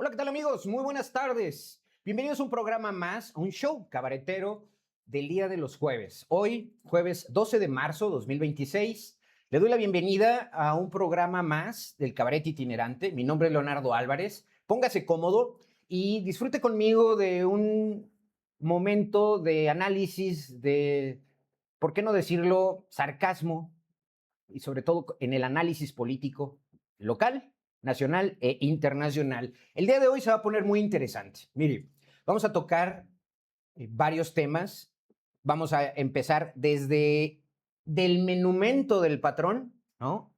Hola, ¿qué tal amigos? Muy buenas tardes. Bienvenidos a un programa más, a un show cabaretero del día de los jueves. Hoy, jueves 12 de marzo 2026, le doy la bienvenida a un programa más del Cabaret Itinerante. Mi nombre es Leonardo Álvarez. Póngase cómodo y disfrute conmigo de un momento de análisis, de, ¿por qué no decirlo?, sarcasmo y sobre todo en el análisis político local, nacional e internacional. El día de hoy se va a poner muy interesante. Mire, vamos a tocar varios temas. Vamos a empezar desde del menumento del patrón, ¿no?,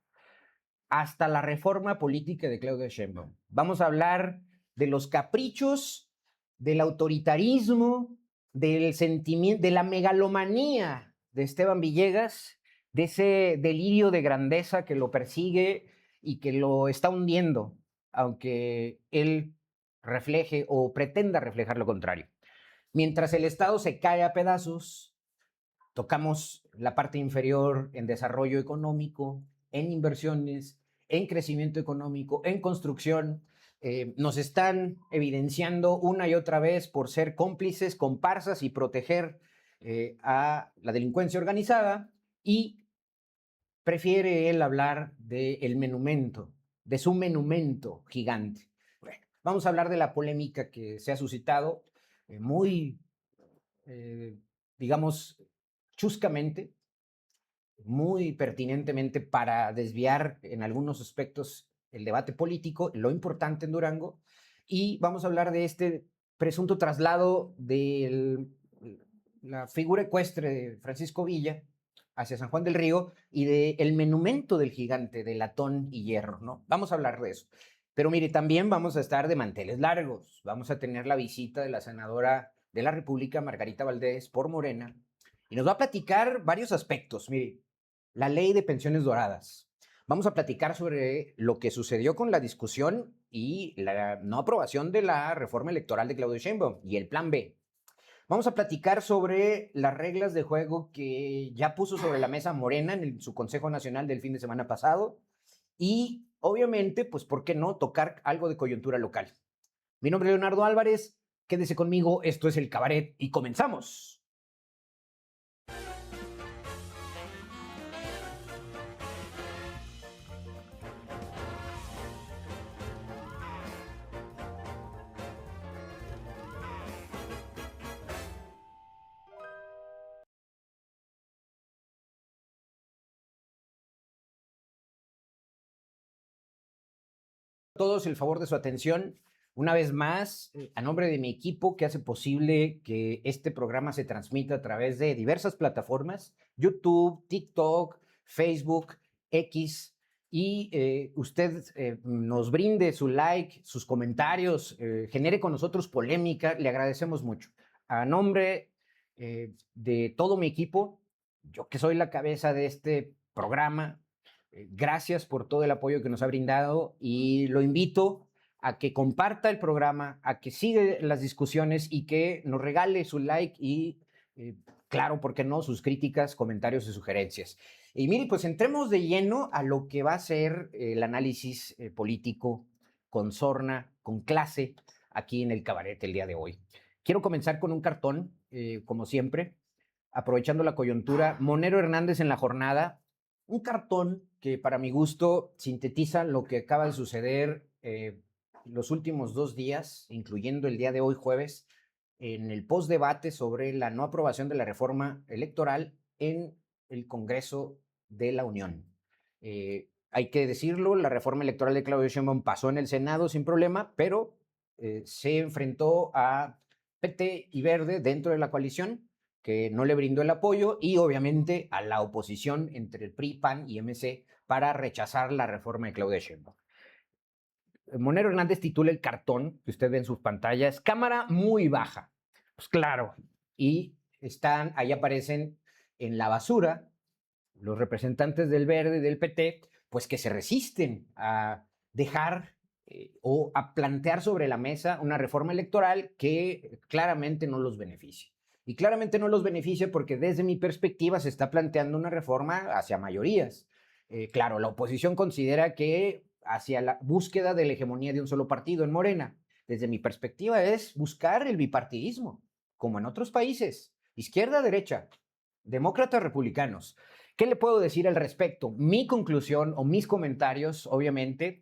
hasta la reforma política de Claudia Sheinbaum. Vamos a hablar de los caprichos, del autoritarismo, del sentimiento, de la megalomanía de Esteban Villegas, de ese delirio de grandeza que lo persigue y que lo está hundiendo, aunque él refleje o pretenda reflejar lo contrario. Mientras el Estado se cae a pedazos, tocamos la parte inferior en desarrollo económico, en inversiones, en crecimiento económico, en construcción. Nos están evidenciando una y otra vez por ser cómplices, comparsas y proteger a la delincuencia organizada, y prefiere él hablar del menumento, de su menumento gigante. Bueno, vamos a hablar de la polémica que se ha suscitado muy, eh, digamos, chuscamente, muy pertinentemente para desviar en algunos aspectos el debate político, lo importante en Durango, y vamos a hablar de este presunto traslado de la figura ecuestre de Francisco Villa hacia San Juan del Río y del menumento del gigante de latón y hierro, ¿no? Vamos a hablar de eso. Pero mire, también vamos a estar de manteles largos. Vamos a tener la visita de la senadora de la República, Margarita Valdés, por Morena, y nos va a platicar varios aspectos. Mire, la ley de pensiones doradas. Vamos a platicar sobre lo que sucedió con la discusión y la no aprobación de la reforma electoral de Claudio Sheinbaum y el plan B. Vamos a platicar sobre las reglas de juego que ya puso sobre la mesa Morena en su Consejo Nacional del fin de semana pasado. Y obviamente, pues, ¿por qué no tocar algo de coyuntura local? Mi nombre es Leonardo Álvarez. Quédese conmigo. Esto es El Cabaret y comenzamos. Todos el favor de su atención. Una vez más, a nombre de mi equipo que hace posible que este programa se transmita a través de diversas plataformas: YouTube, TikTok, Facebook, X, y usted nos brinde su like, sus comentarios, genere con nosotros polémica, le agradecemos mucho. A nombre de todo mi equipo, yo que soy la cabeza de este programa, gracias por todo el apoyo que nos ha brindado y lo invito a que comparta el programa, a que siga las discusiones y que nos regale su like y, claro, ¿por qué no?, sus críticas, comentarios y sugerencias. Y mire, pues entremos de lleno a lo que va a ser el análisis político con sorna, con clase, aquí en el cabaret el día de hoy. Quiero comenzar con un cartón, como siempre, aprovechando la coyuntura. Monero Hernández en la jornada, un cartón que para mi gusto sintetiza lo que acaba de suceder los últimos 2 días, incluyendo el día de hoy jueves, en el postdebate sobre la no aprobación de la reforma electoral en el Congreso de la Unión. Hay que decirlo, la reforma electoral de Claudio Sheinbaum pasó en el Senado sin problema, pero se enfrentó a PT y Verde dentro de la coalición, que no le brindó el apoyo, y obviamente a la oposición entre el PRI, PAN y MC para rechazar la reforma de Claudia Sheinbaum. Monero Hernández titula el cartón que usted ve en sus pantallas: cámara muy baja. Pues claro, y ahí aparecen en la basura los representantes del Verde y del PT, pues que se resisten a dejar o a plantear sobre la mesa una reforma electoral que claramente no los beneficia. Y claramente no los beneficia porque desde mi perspectiva se está planteando una reforma hacia mayorías. Claro, la oposición considera que hacia la búsqueda de la hegemonía de un solo partido en Morena. desde mi perspectiva, es buscar el bipartidismo, como en otros países, izquierda, derecha, demócratas, republicanos. ¿Qué le puedo decir al respecto? Mi conclusión o mis comentarios, obviamente,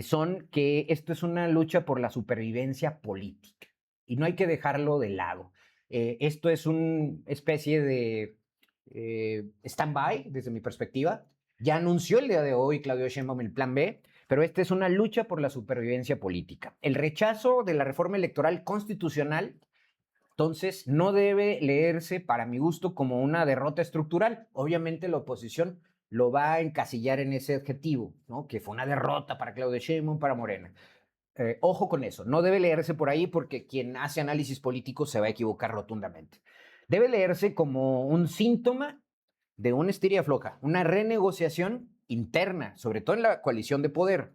son que esto es una lucha por la supervivencia política y no hay que dejarlo de lado. Esto es una especie de stand-by desde mi perspectiva. Ya anunció el día de hoy Claudio Sheinbaum el plan B, pero esta es una lucha por la supervivencia política. El rechazo de la reforma electoral constitucional, entonces, no debe leerse, para mi gusto, como una derrota estructural. Obviamente la oposición lo va a encasillar en ese adjetivo, ¿no? Que fue una derrota para Claudio Sheinbaum, para Morena. Ojo con eso, no debe leerse por ahí porque quien hace análisis político se va a equivocar rotundamente. Debe leerse como un síntoma de una estiria floja, una renegociación interna, sobre todo en la coalición de poder.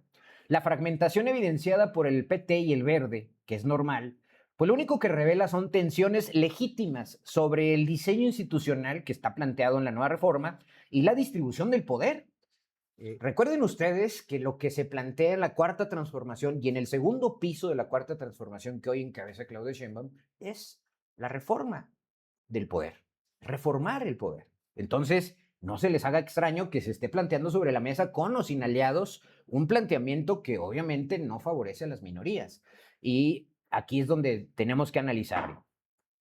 La fragmentación evidenciada por el PT y el Verde, que es normal, pues lo único que revela son tensiones legítimas sobre el diseño institucional que está planteado en la nueva reforma y la distribución del poder. Recuerden ustedes que lo que se plantea en la cuarta transformación y en el segundo piso de la cuarta transformación que hoy encabeza Claudio Sheinbaum es la reforma del poder, reformar el poder. Entonces, no se les haga extraño que se esté planteando sobre la mesa con o sin aliados un planteamiento que obviamente no favorece a las minorías. Y aquí es donde tenemos que analizarlo.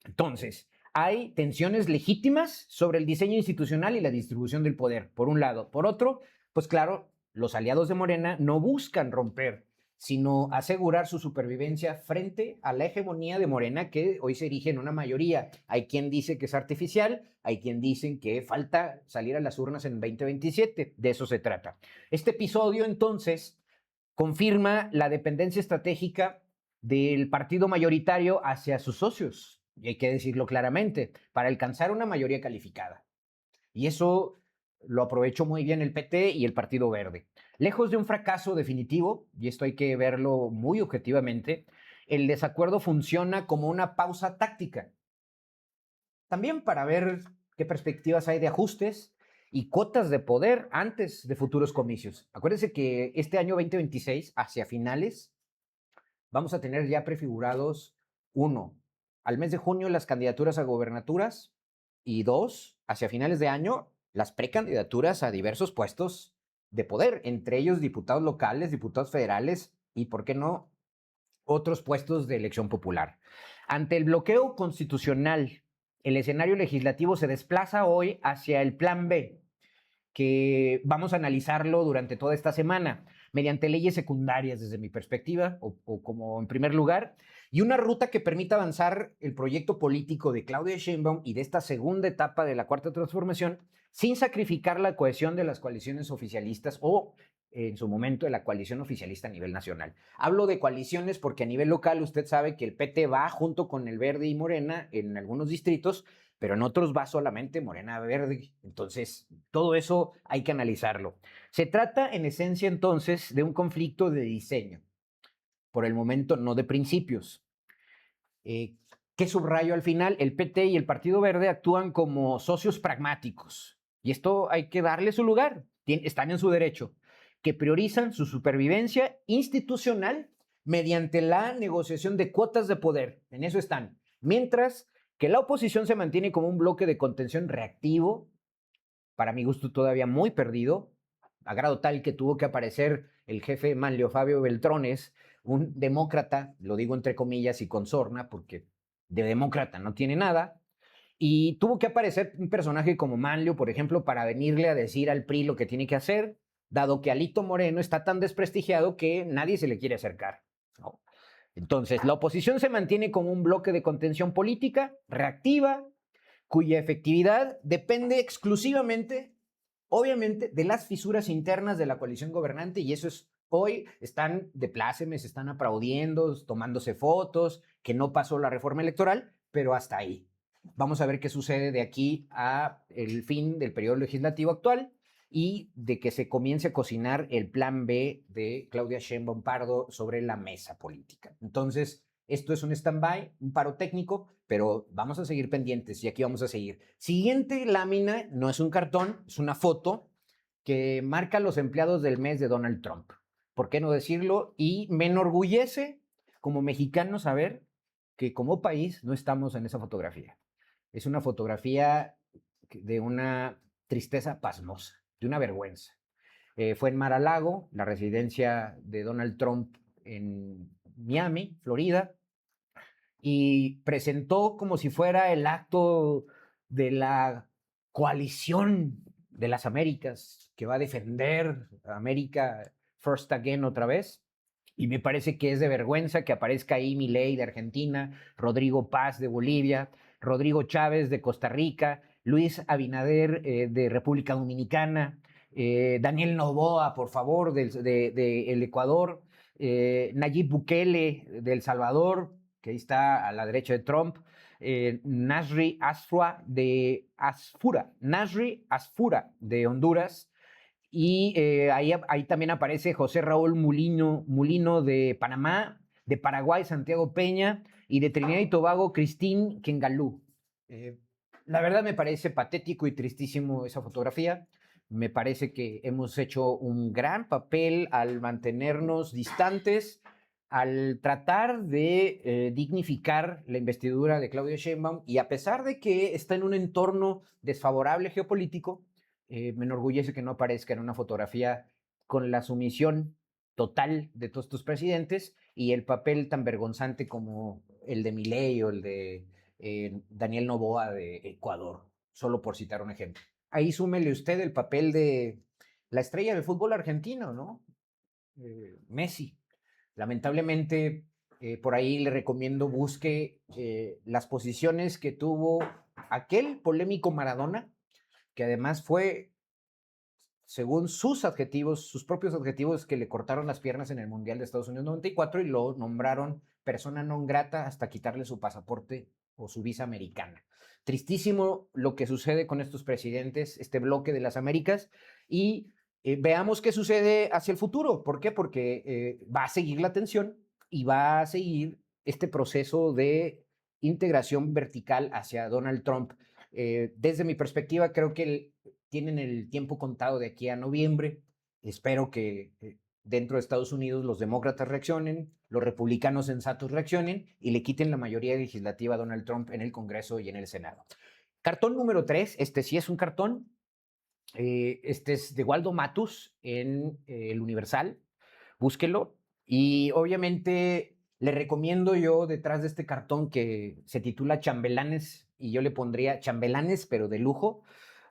Entonces, hay tensiones legítimas sobre el diseño institucional y la distribución del poder, por un lado. Por otro, pues claro, los aliados de Morena no buscan romper, sino asegurar su supervivencia frente a la hegemonía de Morena que hoy se erige en una mayoría. Hay quien dice que es artificial, hay quien dice que falta salir a las urnas en 2027. De eso se trata. Este episodio, entonces, confirma la dependencia estratégica del partido mayoritario hacia sus socios, y hay que decirlo claramente, para alcanzar una mayoría calificada. Y eso lo aprovechó muy bien el PT y el Partido Verde. Lejos de un fracaso definitivo, y esto hay que verlo muy objetivamente, el desacuerdo funciona como una pausa táctica. También para ver qué perspectivas hay de ajustes y cuotas de poder antes de futuros comicios. Acuérdense que este año 2026, hacia finales, vamos a tener ya prefigurados, uno, al mes de junio las candidaturas a gobernaturas y dos, hacia finales de año, las precandidaturas a diversos puestos de poder, entre ellos diputados locales, diputados federales y, ¿por qué no?, otros puestos de elección popular. Ante el bloqueo constitucional, el escenario legislativo se desplaza hoy hacia el plan B, que vamos a analizarlo durante toda esta semana, mediante leyes secundarias desde mi perspectiva, o como en primer lugar, y una ruta que permita avanzar el proyecto político de Claudia Sheinbaum y de esta segunda etapa de la Cuarta Transformación, sin sacrificar la cohesión de las coaliciones oficialistas o, en su momento, de la coalición oficialista a nivel nacional. Hablo de coaliciones porque a nivel local usted sabe que el PT va junto con el Verde y Morena en algunos distritos, pero en otros va solamente Morena Verde. Entonces, todo eso hay que analizarlo. Se trata, en esencia, entonces, de un conflicto de diseño. Por el momento, no de principios. ¿Qué subrayo al final? El PT y el Partido Verde actúan como socios pragmáticos. Y esto hay que darle su lugar. Están en su derecho. Que priorizan su supervivencia institucional mediante la negociación de cuotas de poder. En eso están. Mientras que la oposición se mantiene como un bloque de contención reactivo, para mi gusto todavía muy perdido, a grado tal que tuvo que aparecer el jefe Manlio Fabio Beltrones, un demócrata, lo digo entre comillas y con sorna, porque de demócrata no tiene nada, y tuvo que aparecer un personaje como Manlio, por ejemplo, para venirle a decir al PRI lo que tiene que hacer, dado que Alito Moreno está tan desprestigiado que nadie se le quiere acercar, ¿no? Entonces, la oposición se mantiene como un bloque de contención política, reactiva, cuya efectividad depende exclusivamente, obviamente, de las fisuras internas de la coalición gobernante, y eso es, hoy están de plácemes, están aplaudiendo, tomándose fotos, que no pasó la reforma electoral, pero hasta ahí. Vamos a ver qué sucede de aquí a el fin del periodo legislativo actual y de que se comience a cocinar el plan B de Claudia Sheinbaum Pardo sobre la mesa política. Entonces, esto es un stand-by, un paro técnico, pero vamos a seguir pendientes y aquí vamos a seguir. Siguiente lámina, no es un cartón, es una foto que marca los empleados del mes de Donald Trump. ¿Por qué no decirlo? Y me enorgullece como mexicanos saber que como país no estamos en esa fotografía. Es una fotografía de una tristeza pasmosa, de una vergüenza. Fue en Mar-a-Lago, la residencia de Donald Trump en Miami, Florida, y presentó como si fuera el acto de la coalición de las Américas que va a defender a América First Again otra vez. Y me parece que es de vergüenza que aparezca ahí Milei de Argentina, Rodrigo Paz de Bolivia, Rodrigo Chávez de Costa Rica, Luis Abinader de República Dominicana, Daniel Noboa, por favor, de El Ecuador, Nayib Bukele de El Salvador, que ahí está a la derecha de Trump, Nasri Asfura de Honduras, y ahí también aparece José Raúl Mulino de Panamá, de Paraguay Santiago Peña y de Trinidad y Tobago Christine Kengalú. La verdad me parece patético y tristísimo esa fotografía. Me parece que hemos hecho un gran papel al mantenernos distantes, al tratar de dignificar la investidura de Claudia Sheinbaum, y a pesar de que está en un entorno desfavorable geopolítico, me enorgullece que no aparezca en una fotografía con la sumisión total de todos estos presidentes y el papel tan vergonzante como el de Milei o el de Daniel Noboa de Ecuador, solo por citar un ejemplo. Ahí súmele usted el papel de la estrella del fútbol argentino, ¿no? Messi. Lamentablemente, por ahí le recomiendo busque las posiciones que tuvo aquel polémico Maradona, que además fue, según sus adjetivos, sus propios adjetivos, que le cortaron las piernas en el Mundial de Estados Unidos 94 y lo nombraron persona non grata hasta quitarle su pasaporte o su visa americana. Tristísimo lo que sucede con estos presidentes, este bloque de las Américas, y veamos qué sucede hacia el futuro. ¿Por qué? Porque va a seguir la tensión y va a seguir este proceso de integración vertical hacia Donald Trump. Desde mi perspectiva, creo que tienen el tiempo contado de aquí a noviembre. Espero que dentro de Estados Unidos los demócratas reaccionen, los republicanos sensatos reaccionen y le quiten la mayoría legislativa a Donald Trump en el Congreso y en el Senado. Cartón número 3, este sí es un cartón. Este es de Waldo Matus en El Universal. Búsquelo. Y obviamente le recomiendo yo detrás de este cartón que se titula Chambelanes, y yo le pondría chambelanes, pero de lujo.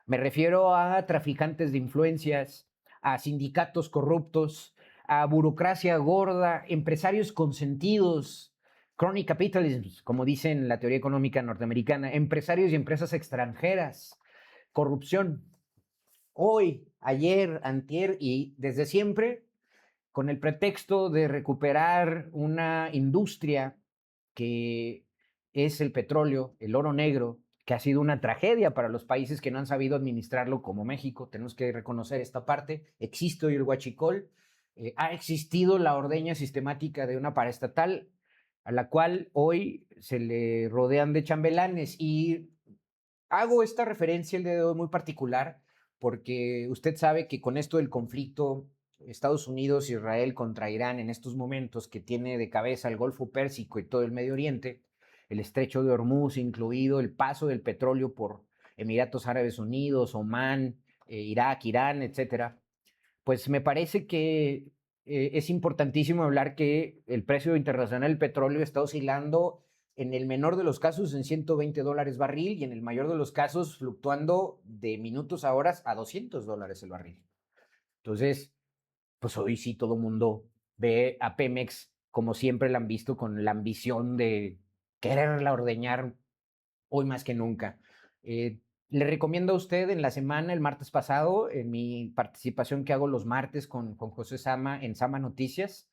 Me refiero a traficantes de influencias, a sindicatos corruptos, a burocracia gorda, empresarios consentidos, crony capitalism, como dicen en la teoría económica norteamericana, empresarios y empresas extranjeras, corrupción. Hoy, ayer, antier y desde siempre, con el pretexto de recuperar una industria que es el petróleo, el oro negro, que ha sido una tragedia para los países que no han sabido administrarlo como México. Tenemos que reconocer esta parte. Existe hoy el huachicol, ha existido la ordeña sistemática de una paraestatal a la cual hoy se le rodean de chambelanes. Y hago esta referencia el día de hoy muy particular porque usted sabe que con esto del conflicto Estados Unidos, Israel contra Irán en estos momentos, que tiene de cabeza el Golfo Pérsico y todo el Medio Oriente, el Estrecho de Hormuz incluido, el paso del petróleo por Emiratos Árabes Unidos, Omán, Irak, Irán, etcétera, pues me parece que es importantísimo hablar que el precio internacional del petróleo está oscilando en el menor de los casos en $120 barril y en el mayor de los casos fluctuando de minutos a horas a $200 el barril. Entonces, pues hoy sí todo el mundo ve a Pemex como siempre la han visto, con la ambición de quererla ordeñar hoy más que nunca. Le recomiendo a usted en la semana, el martes pasado, en mi participación que hago los martes con José Sama en Sama Noticias,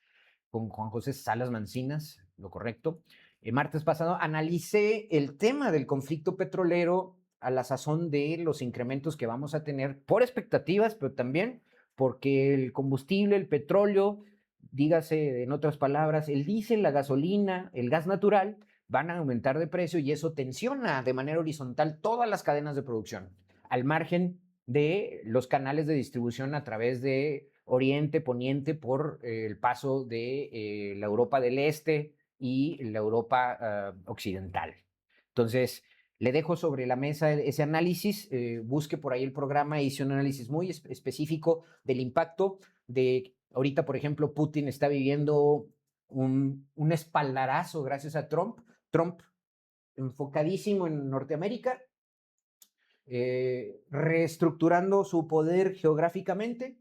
con Juan José Salas Mancinas, lo correcto. El martes pasado analicé el tema del conflicto petrolero a la sazón de los incrementos que vamos a tener por expectativas, pero también porque el combustible, el petróleo, dígase en otras palabras, el diésel, la gasolina, el gas natural, van a aumentar de precio y eso tensiona de manera horizontal todas las cadenas de producción, al margen de los canales de distribución a través de Oriente, Poniente, por el paso de la Europa del Este, y la Europa occidental. Entonces, le dejo sobre la mesa ese análisis, busque por ahí el programa, hice un análisis muy específico del impacto de, ahorita por ejemplo, Putin está viviendo un espaldarazo gracias a Trump. Trump enfocadísimo en Norteamérica, reestructurando su poder geográficamente,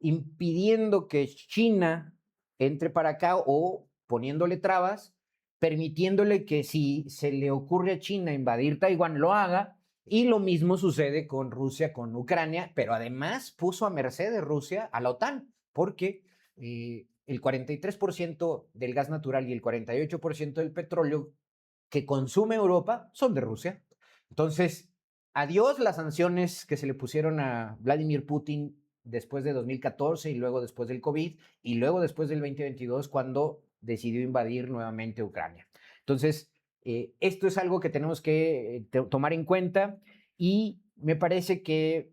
impidiendo que China entre para acá o poniéndole trabas, permitiéndole que si se le ocurre a China invadir Taiwán, lo haga. Y lo mismo sucede con Rusia, con Ucrania, pero además puso a merced de Rusia a la OTAN, porque el 43% del gas natural y el 48% del petróleo que consume Europa son de Rusia. Entonces, adiós las sanciones que se le pusieron a Vladimir Putin después de 2014 y luego después del COVID y luego después del 2022 cuando decidió invadir nuevamente Ucrania. Entonces, esto es algo que tenemos que tomar en cuenta y me parece que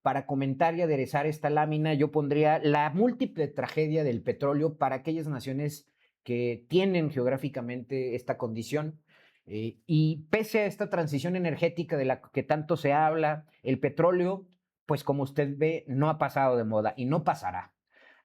para comentar y aderezar esta lámina yo pondría la múltiple tragedia del petróleo para aquellas naciones que tienen geográficamente esta condición. Y pese a esta transición energética de la que tanto se habla, el petróleo, pues como usted ve, no ha pasado de moda y no pasará.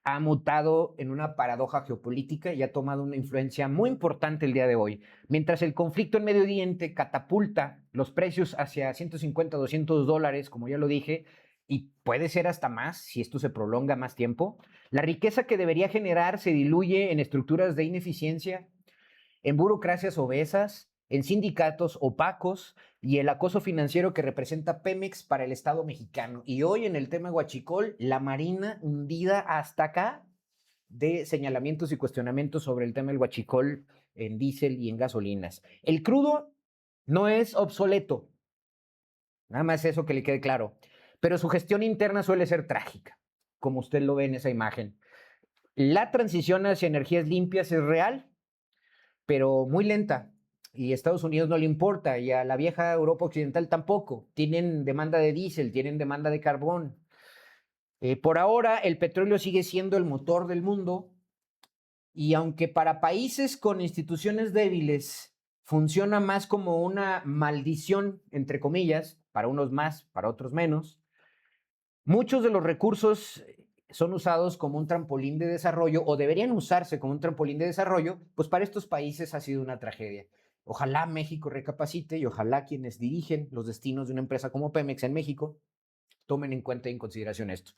Ha mutado en una paradoja geopolítica y ha tomado una influencia muy importante el día de hoy. Mientras el conflicto en Medio Oriente catapulta los precios hacia 150, $200, como ya lo dije, y puede ser hasta más si esto se prolonga más tiempo, la riqueza que debería generar se diluye en estructuras de ineficiencia, en burocracias obesas, en sindicatos opacos y el acoso financiero que representa Pemex para el Estado mexicano. Y hoy en el tema Huachicol, la Marina hundida hasta acá de señalamientos y cuestionamientos sobre el tema del Huachicol en diésel y en gasolinas. El crudo no es obsoleto, nada más eso que le quede claro, pero su gestión interna suele ser trágica, como usted lo ve en esa imagen. La transición hacia energías limpias es real, pero muy lenta. Y a Estados Unidos no le importa, y a la vieja Europa occidental tampoco. Tienen demanda de diésel, tienen demanda de carbón. Por ahora, el petróleo sigue siendo el motor del mundo, y aunque para países con instituciones débiles funciona más como una maldición, entre comillas, para unos más, para otros menos, muchos de los recursos son usados como un trampolín de desarrollo o deberían usarse como un trampolín de desarrollo, pues para estos países ha sido una tragedia. Ojalá México recapacite y ojalá quienes dirigen los destinos de una empresa como Pemex en México tomen en cuenta y en consideración esto.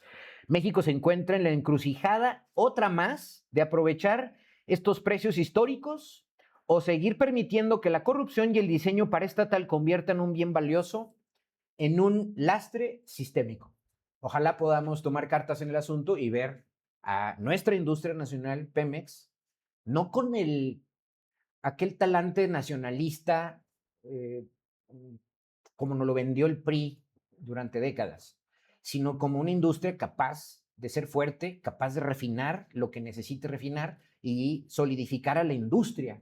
México se encuentra en la encrucijada, otra más, de aprovechar estos precios históricos o seguir permitiendo que la corrupción y el diseño paraestatal conviertan un bien valioso en un lastre sistémico. Ojalá podamos tomar cartas en el asunto y ver a nuestra industria nacional, Pemex, no con aquel talante nacionalista como nos lo vendió el PRI durante décadas, sino como una industria capaz de ser fuerte, capaz de refinar lo que necesite refinar y solidificar a la industria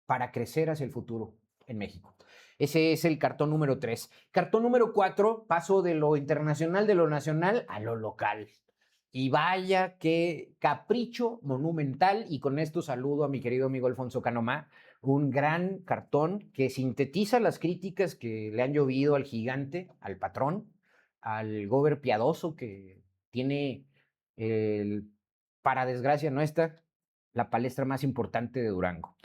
para crecer hacia el futuro en México. Ese es el cartón número 3. Cartón número 4, paso de lo internacional, de lo nacional, a lo local. Y vaya qué capricho monumental. Y con esto saludo a mi querido amigo Alfonso Canomá, un gran cartón que sintetiza las críticas que le han llovido al gigante, al patrón, al gober piadoso que tiene, el, para desgracia nuestra, la palestra más importante de Durango.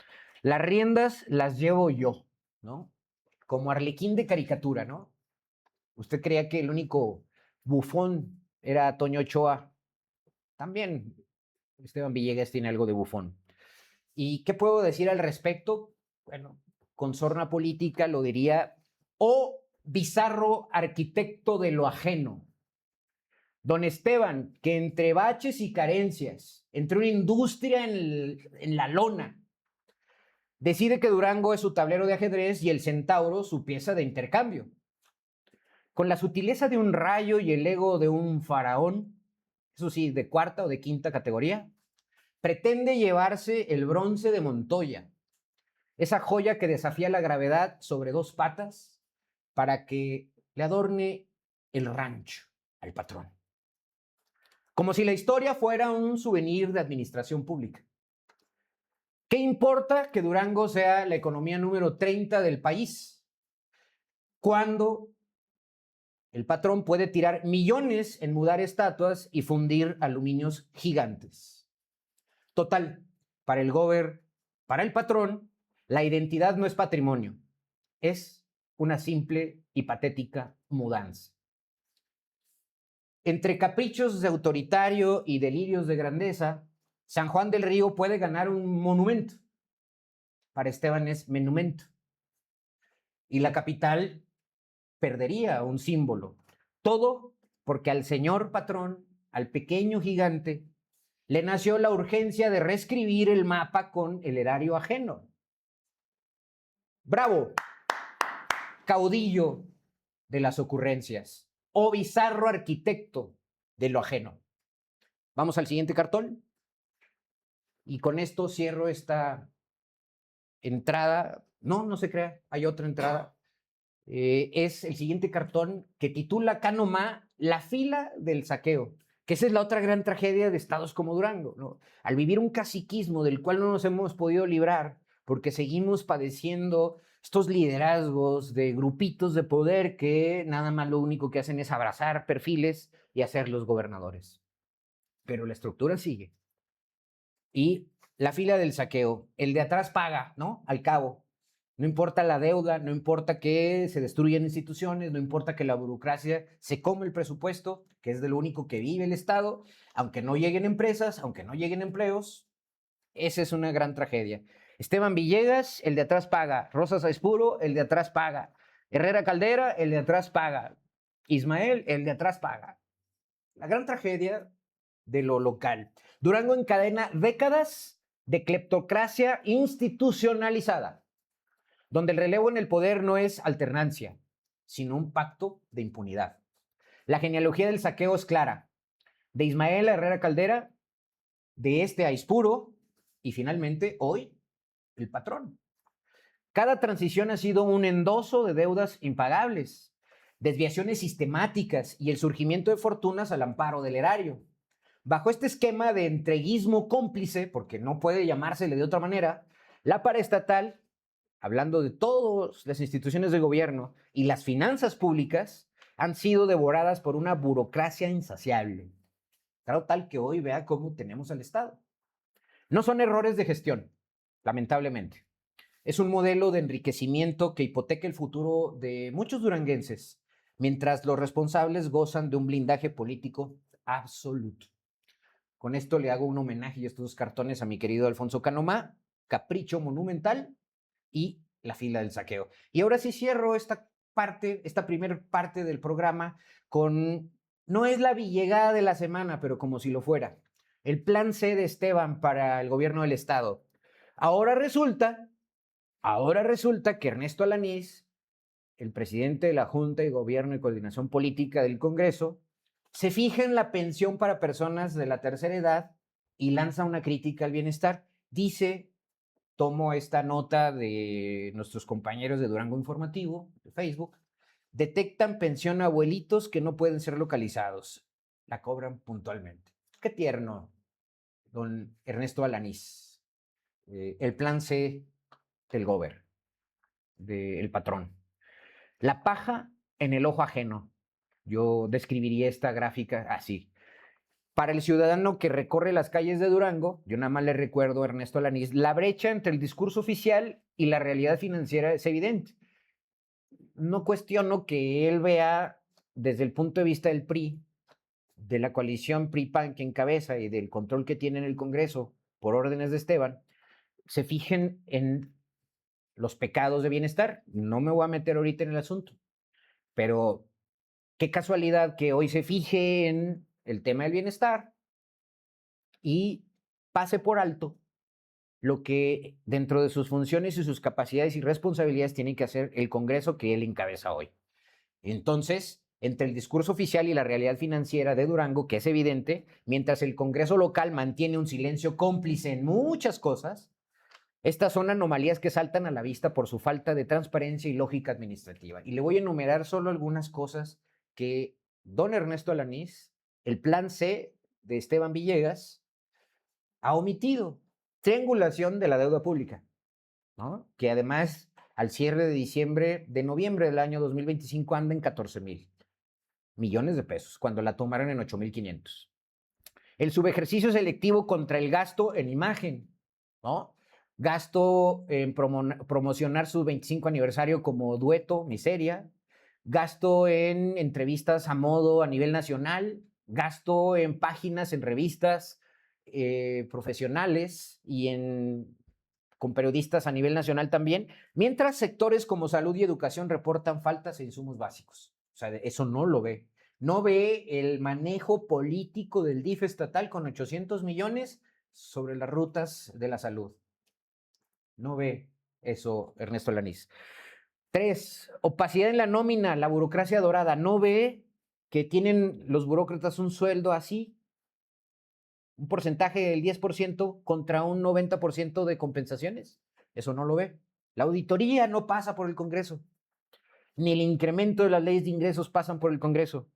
Las riendas las llevo yo, ¿no? Como Arlequín de caricatura, ¿no? Usted creía que el único bufón era Toño Ochoa. También Esteban Villegas tiene algo de bufón. ¿Y qué puedo decir al respecto? Bueno, con sorna política lo diría, oh bizarro arquitecto de lo ajeno. Don Esteban, que entre baches y carencias, entre una industria en la lona, decide que Durango es su tablero de ajedrez y el centauro su pieza de intercambio. Con la sutileza de un rayo y el ego de un faraón, eso sí, de cuarta o de quinta categoría, pretende llevarse el bronce de Montoya, esa joya que desafía la gravedad sobre dos patas para que le adorne el rancho al patrón. Como si la historia fuera un souvenir de administración pública. ¿Qué importa que Durango sea la economía número 30 del país cuando el patrón puede tirar millones en mudar estatuas y fundir aluminios gigantes? Total, para para el patrón, la identidad no es patrimonio, es una simple y patética mudanza. Entre caprichos de autoritario y delirios de grandeza, San Juan del Río puede ganar un monumento. Para Esteban es menumento. Y la capital perdería un símbolo. Todo porque al señor patrón, al pequeño gigante, le nació la urgencia de reescribir el mapa con el erario ajeno. ¡Bravo! Caudillo de las ocurrencias o bizarro arquitecto de lo ajeno. Vamos al siguiente cartón. Y con esto cierro esta entrada. No, no se crea, hay otra entrada. Es el siguiente cartón que titula acá nomás La fila del saqueo, que esa es la otra gran tragedia de estados como Durango, ¿no? Al vivir un caciquismo del cual no nos hemos podido librar porque seguimos padeciendo estos liderazgos de grupitos de poder que nada más lo único que hacen es abrazar perfiles y hacerlos gobernadores. Pero la estructura sigue. Y la fila del saqueo, el de atrás paga, ¿no? Al cabo. No importa la deuda, no importa que se destruyan instituciones, no importa que la burocracia se come el presupuesto, que es de lo único que vive el Estado, aunque no lleguen empresas, aunque no lleguen empleos, esa es una gran tragedia. Esteban Villegas, el de atrás paga. Rosa Saispuro, el de atrás paga. Herrera Caldera, el de atrás paga. Ismael, el de atrás paga. La gran tragedia de lo local. Durango encadena décadas de cleptocracia institucionalizada, donde el relevo en el poder no es alternancia, sino un pacto de impunidad. La genealogía del saqueo es clara. De Ismael a Herrera Caldera, de este a Ispuro, y finalmente, hoy, el patrón. Cada transición ha sido un endoso de deudas impagables, desviaciones sistemáticas y el surgimiento de fortunas al amparo del erario. Bajo este esquema de entreguismo cómplice, porque no puede llamársele de otra manera, la paraestatal, hablando de todas las instituciones de gobierno y las finanzas públicas, han sido devoradas por una burocracia insaciable. Claro, tal que hoy vea cómo tenemos al Estado. No son errores de gestión, lamentablemente. Es un modelo de enriquecimiento que hipoteca el futuro de muchos duranguenses, mientras los responsables gozan de un blindaje político absoluto. Con esto le hago un homenaje y estos dos cartones a mi querido Alfonso Canomá, Capricho Monumental y La fila del saqueo. Y ahora sí cierro esta primera parte del programa con, no es la villegada de la semana, pero como si lo fuera, el plan C de Esteban para el gobierno del Estado. Ahora resulta que Ernesto Alanís, el presidente de la Junta de Gobierno y Coordinación Política del Congreso, se fija en la pensión para personas de la tercera edad y lanza una crítica al bienestar. Dice, tomo esta nota de nuestros compañeros de Durango Informativo, de Facebook, detectan pensión a abuelitos que no pueden ser localizados. La cobran puntualmente. Qué tierno, don Ernesto Alanís. El plan C del gober, del patrón. La paja en el ojo ajeno. Yo describiría esta gráfica así. Para el ciudadano que recorre las calles de Durango, yo nada más le recuerdo a Ernesto Alanís, la brecha entre el discurso oficial y la realidad financiera es evidente. No cuestiono que él vea desde el punto de vista del PRI, de la coalición PRI-PAN que encabeza y del control que tiene en el Congreso por órdenes de Esteban, se fijen en los pecados de bienestar. No me voy a meter ahorita en el asunto, pero qué casualidad que hoy se fije en el tema del bienestar y pase por alto lo que dentro de sus funciones y sus capacidades y responsabilidades tiene que hacer el Congreso que él encabeza hoy. Entonces, entre el discurso oficial y la realidad financiera de Durango, que es evidente, mientras el Congreso local mantiene un silencio cómplice en muchas cosas, estas son anomalías que saltan a la vista por su falta de transparencia y lógica administrativa. Y le voy a enumerar solo algunas cosas que don Ernesto Alanís, el plan C de Esteban Villegas, ha omitido. triangulación de la deuda pública, ¿no? Que además, al cierre de noviembre del año 2025, anda en 14,000 millones de pesos, cuando la tomaron en 8,500. El subejercicio selectivo contra el gasto en imagen, ¿no? Gasto en promocionar su 25 aniversario como dueto, Miseria. Gasto en entrevistas a modo a nivel nacional. Gasto en páginas, en revistas profesionales y con periodistas a nivel nacional también, mientras sectores como salud y educación reportan faltas e insumos básicos. O sea, eso no lo ve. No ve el manejo político del DIF estatal con 800 millones sobre las rutas de la salud. No ve eso Ernesto Alaniz. 3, opacidad en la nómina, la burocracia dorada. No ve que tienen los burócratas un sueldo así, un porcentaje del 10% contra un 90% de compensaciones. Eso no lo ve. La auditoría no pasa por el Congreso, ni el incremento de las leyes de ingresos pasan por el Congreso.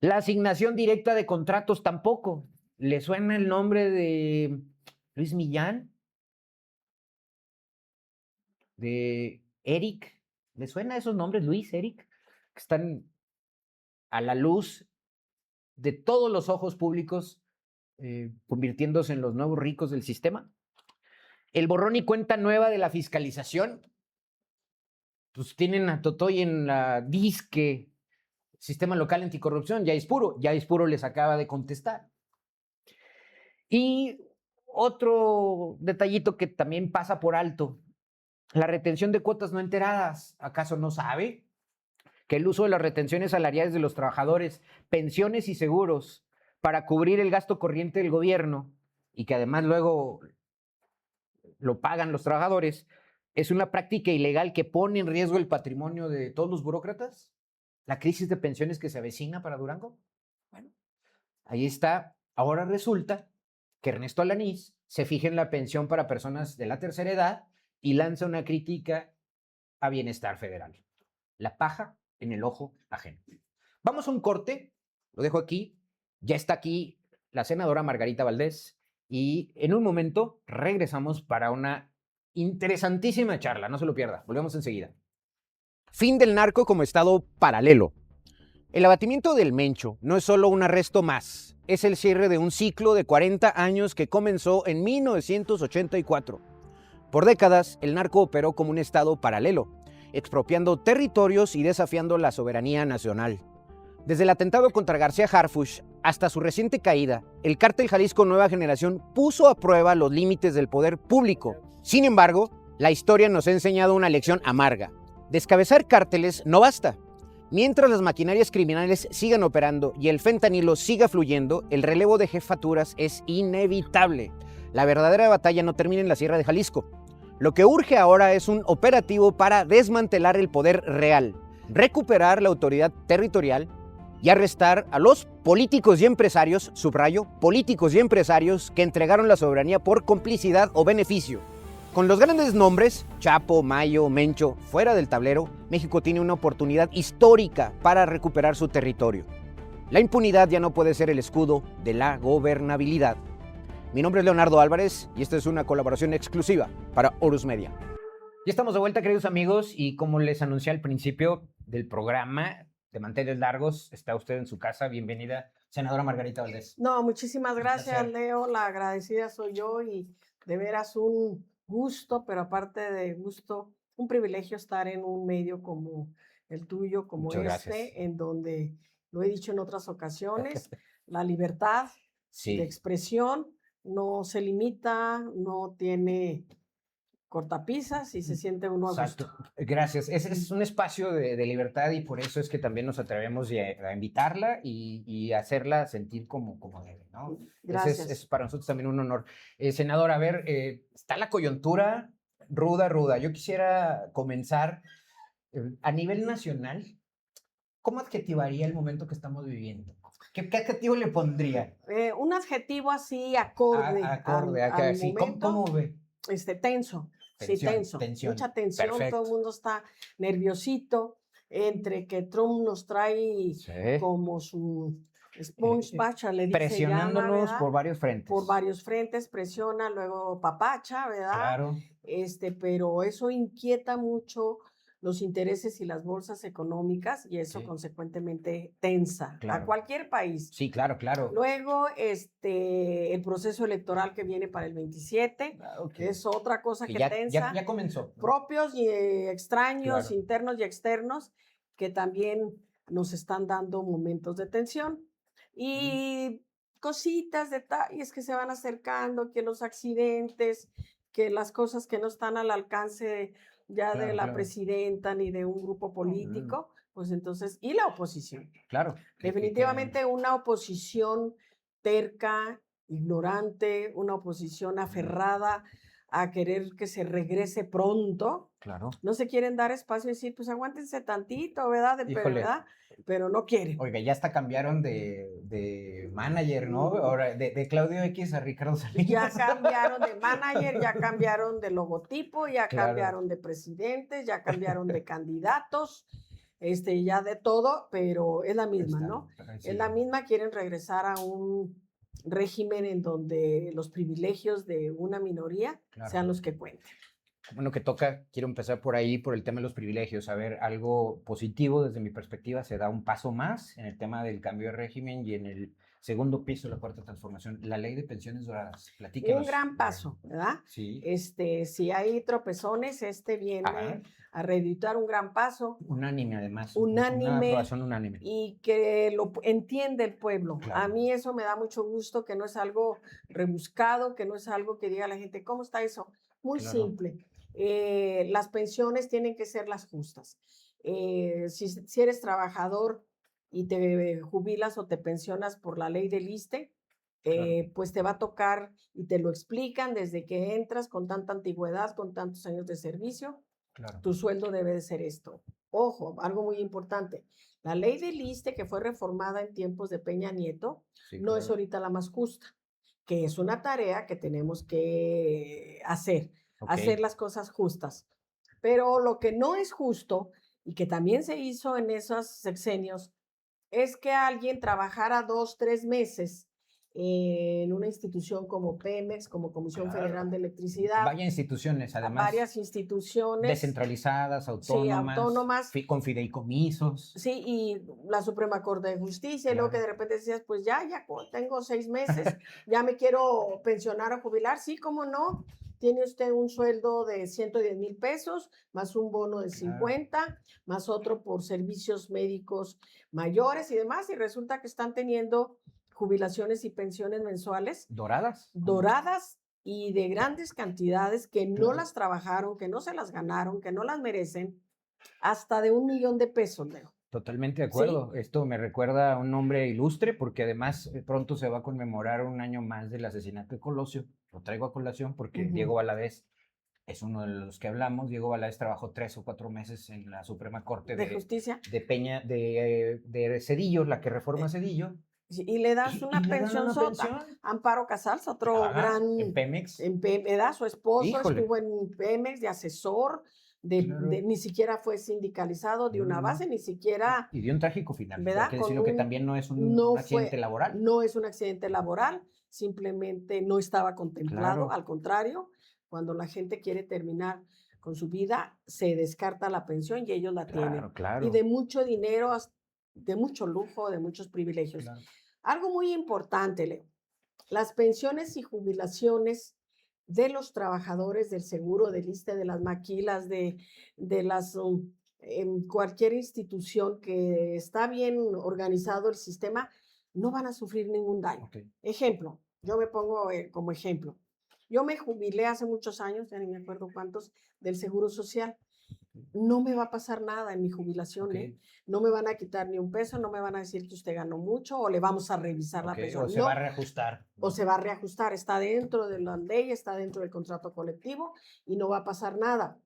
La asignación directa de contratos tampoco. ¿Le suena el nombre de Luis Millán? ¿De Eric? ¿Le suena esos nombres, Luis, Eric? Que están a la luz de todos los ojos públicos, convirtiéndose en los nuevos ricos del sistema. El borrón y cuenta nueva de la fiscalización. Pues tienen a Totoy en la disque Sistema Local Anticorrupción, Yais Puro les acaba de contestar. Y otro detallito que también pasa por alto, la retención de cuotas no enteradas. ¿Acaso no sabe que el uso de las retenciones salariales de los trabajadores, pensiones y seguros para cubrir el gasto corriente del gobierno y que además luego lo pagan los trabajadores, es una práctica ilegal que pone en riesgo el patrimonio de todos los burócratas? ¿La crisis de pensiones que se avecina para Durango? Bueno, ahí está. Ahora resulta que Ernesto Alaniz se fija en la pensión para personas de la tercera edad y lanza una crítica a Bienestar Federal. La paja en el ojo ajeno. Vamos a un corte, lo dejo aquí. Ya está aquí la senadora Margarita Valdés y en un momento regresamos para una interesantísima charla. No se lo pierda. Volvemos enseguida. Fin del narco como estado paralelo. El abatimiento del Mencho no es solo un arresto más, es el cierre de un ciclo de 40 años que comenzó en 1984. Por décadas, el narco operó como un estado paralelo, expropiando territorios y desafiando la soberanía nacional. Desde el atentado contra García Harfuch hasta su reciente caída, el cártel Jalisco Nueva Generación puso a prueba los límites del poder público. Sin embargo, la historia nos ha enseñado una lección amarga. Descabezar cárteles no basta. Mientras las maquinarias criminales sigan operando y el fentanilo siga fluyendo, el relevo de jefaturas es inevitable. La verdadera batalla no termina en la Sierra de Jalisco. Lo que urge ahora es un operativo para desmantelar el poder real, recuperar la autoridad territorial y arrestar a los políticos y empresarios, subrayo, políticos y empresarios que entregaron la soberanía por complicidad o beneficio. Con los grandes nombres, Chapo, Mayo, Mencho, fuera del tablero, México tiene una oportunidad histórica para recuperar su territorio. La impunidad ya no puede ser el escudo de la gobernabilidad. Mi nombre es Leonardo Álvarez y esta es una colaboración exclusiva para Horus Media. Ya estamos de vuelta, queridos amigos, y como les anuncié al principio del programa de Manteles Largos, está usted en su casa. Bienvenida, senadora Margarita Valdés. No, muchísimas gracias, Leo. La agradecida soy yo y de veras un gusto, pero aparte de gusto, un privilegio estar en un medio como el tuyo, como Muchas gracias. en donde, lo he dicho en otras ocasiones, la libertad de expresión no se limita, no tiene cortapisas y se siente uno a gusto. Exacto. Gracias. Es un espacio de libertad y por eso es que también nos atrevemos a invitarla y hacerla sentir como debe, ¿no? Gracias. Es para nosotros también un honor. Senador, a ver, está la coyuntura ruda. Yo quisiera comenzar a nivel nacional. ¿Cómo adjetivaría el momento que estamos viviendo? ¿Qué adjetivo le pondría? Un adjetivo así acorde al Sí. momento. ¿Cómo ve? Tenso. Tensión. Mucha tensión. Perfecto. Todo el mundo está nerviosito entre que Trump nos trae como su Sponge bacha, le dice presionándonos por varios frentes. Por varios frentes, presiona, luego papacha, ¿verdad? Claro. Pero eso inquieta mucho los intereses y las bolsas económicas y eso consecuentemente tensa a cualquier país. Sí, claro, claro. Luego, el proceso electoral que viene para el 27, que es otra cosa que tensa. Ya comenzó. Propios y extraños, internos y externos, que también nos están dando momentos de tensión. Y cositas, detalles que se van acercando, que los accidentes, que las cosas que no están al alcance de la presidenta ni de un grupo político, pues entonces, y la oposición. Claro. Definitivamente una oposición terca, ignorante, una oposición aferrada a querer que se regrese pronto. Claro. No se quieren dar espacio y decir, pues aguántense tantito, ¿verdad? ¿Verdad? Pero no quieren. Oiga, ya hasta cambiaron de manager, ¿no? Ahora, de Claudio X a Ricardo Salinas. Ya cambiaron de manager, ya cambiaron de logotipo, ya cambiaron de presidentes, ya cambiaron de candidatos, ya de todo, pero es la misma, ¿no? Es la misma, quieren regresar a un régimen en donde los privilegios de una minoría sean los que cuenten. Bueno, quiero empezar por ahí, por el tema de los privilegios. A ver, algo positivo desde mi perspectiva, se da un paso más en el tema del cambio de régimen y en el segundo piso de la cuarta transformación, la ley de pensiones doradas. Platíquenos. Un gran paso, ¿verdad? Sí. Si hay tropezones, viene a reeditar un gran paso. Unánime, además. Unánime. Una aprobación unánime. Y que lo entiende el pueblo. Claro. A mí eso me da mucho gusto, que no es algo rebuscado, que no es algo que diga a la gente, ¿cómo está eso? Muy simple. Las pensiones tienen que ser las justas. Si eres trabajador y te jubilas o te pensionas por la ley del ISSSTE, pues te va a tocar y te lo explican desde que entras con tanta antigüedad, con tantos años de servicio, tu sueldo debe de ser esto. Ojo, algo muy importante, la ley del ISSSTE que fue reformada en tiempos de Peña Nieto no es ahorita la más justa, que es una tarea que tenemos que hacer las cosas justas. Pero lo que no es justo y que también se hizo en esos sexenios es que alguien trabajara 2, 3 meses en una institución como Pemex, como Comisión Federal de Electricidad. Varias instituciones, además. Varias instituciones. Descentralizadas, autónomas. Sí, autónomas. Con fideicomisos. Sí, y la Suprema Corte de Justicia, y luego que de repente decías, pues ya tengo 6 meses, ya me quiero pensionar o jubilar. Sí, ¿cómo no? Tiene usted un sueldo de 110,000 pesos, más un bono de 50, más otro por servicios médicos mayores y demás, y resulta que están teniendo jubilaciones y pensiones mensuales. ¿Doradas? Doradas y de grandes cantidades que no las trabajaron, que no se las ganaron, que no las merecen, hasta de 1,000,000 de pesos, Leo. Totalmente de acuerdo. ¿Sí? Esto me recuerda a un hombre ilustre porque además pronto se va a conmemorar un año más del asesinato de Colosio. Lo traigo a colación porque Diego Valadez es uno de los que hablamos. Diego Valadez trabajó 3 o 4 meses en la Suprema Corte de Justicia de Zedillo, la que reforma Zedillo. Y le das una pensión sota. Amparo Casals, otro gran... En Pemex. Su esposo estuvo en Pemex de asesor, ni siquiera fue sindicalizado de una base, ni siquiera... Y dio un trágico final, ¿verdad? Hay que decirlo que también no es un accidente laboral. No es un accidente laboral, simplemente no estaba contemplado, al contrario, cuando la gente quiere terminar con su vida, se descarta la pensión y ellos la tienen. Y de mucho dinero, de mucho lujo, de muchos privilegios. Algo muy importante, Leo, las pensiones y jubilaciones de los trabajadores del seguro, del ISSSTE, de las maquilas, de las en cualquier institución que está bien organizado el sistema, no van a sufrir ningún daño. Ejemplo, yo me pongo como ejemplo. Yo me jubilé hace muchos años, ya ni me acuerdo cuántos, del Seguro Social. No me va a pasar nada en mi jubilación, no me van a quitar ni un peso, no me van a decir que usted ganó mucho o le vamos a revisar la pensión. O se va a reajustar. O se va a reajustar, está dentro de la ley, está dentro del contrato colectivo y no va a pasar nada.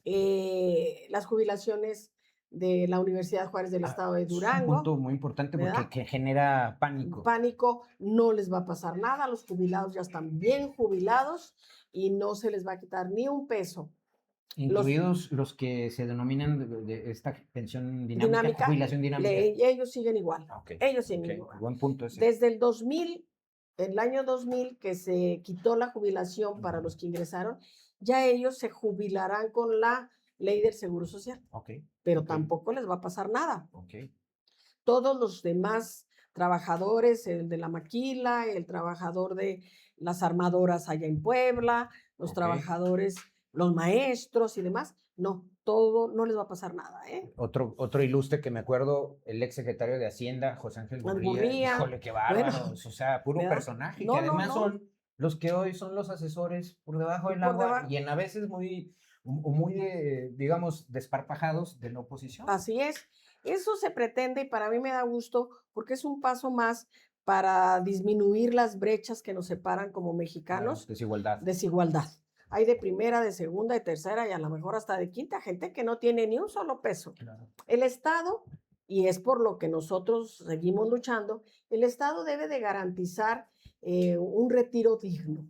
Las jubilaciones de la Universidad Juárez del Estado de Durango. Es un punto muy importante porque que genera pánico. Pánico, no les va a pasar nada, los jubilados ya están bien jubilados y no se les va a quitar ni un peso Incluidos los que se denominan de esta pensión dinámica, jubilación dinámica. Ellos siguen igual. Okay. Ellos siguen igual. Buen punto ese. Desde el año 2000, que se quitó la jubilación para los que ingresaron, ya ellos se jubilarán con la ley del Seguro Social. Pero tampoco les va a pasar nada. Todos los demás trabajadores, el de la maquila, el trabajador de las armadoras allá en Puebla, los trabajadores, los maestros y demás, no les va a pasar nada. Otro ilustre que me acuerdo, el ex secretario de Hacienda, José Ángel Gurría. Híjole, qué bárbaros. Bueno, o sea, puro personaje, que además son los que hoy son los asesores por debajo del agua y a veces muy digamos, desparpajados de la oposición. Así es. Eso se pretende y para mí me da gusto porque es un paso más para disminuir las brechas que nos separan como mexicanos. Desigualdad. Hay de primera, de segunda, de tercera y a lo mejor hasta de quinta gente que no tiene ni un solo peso. El Estado, y es por lo que nosotros seguimos luchando, el Estado debe de garantizar un retiro digno.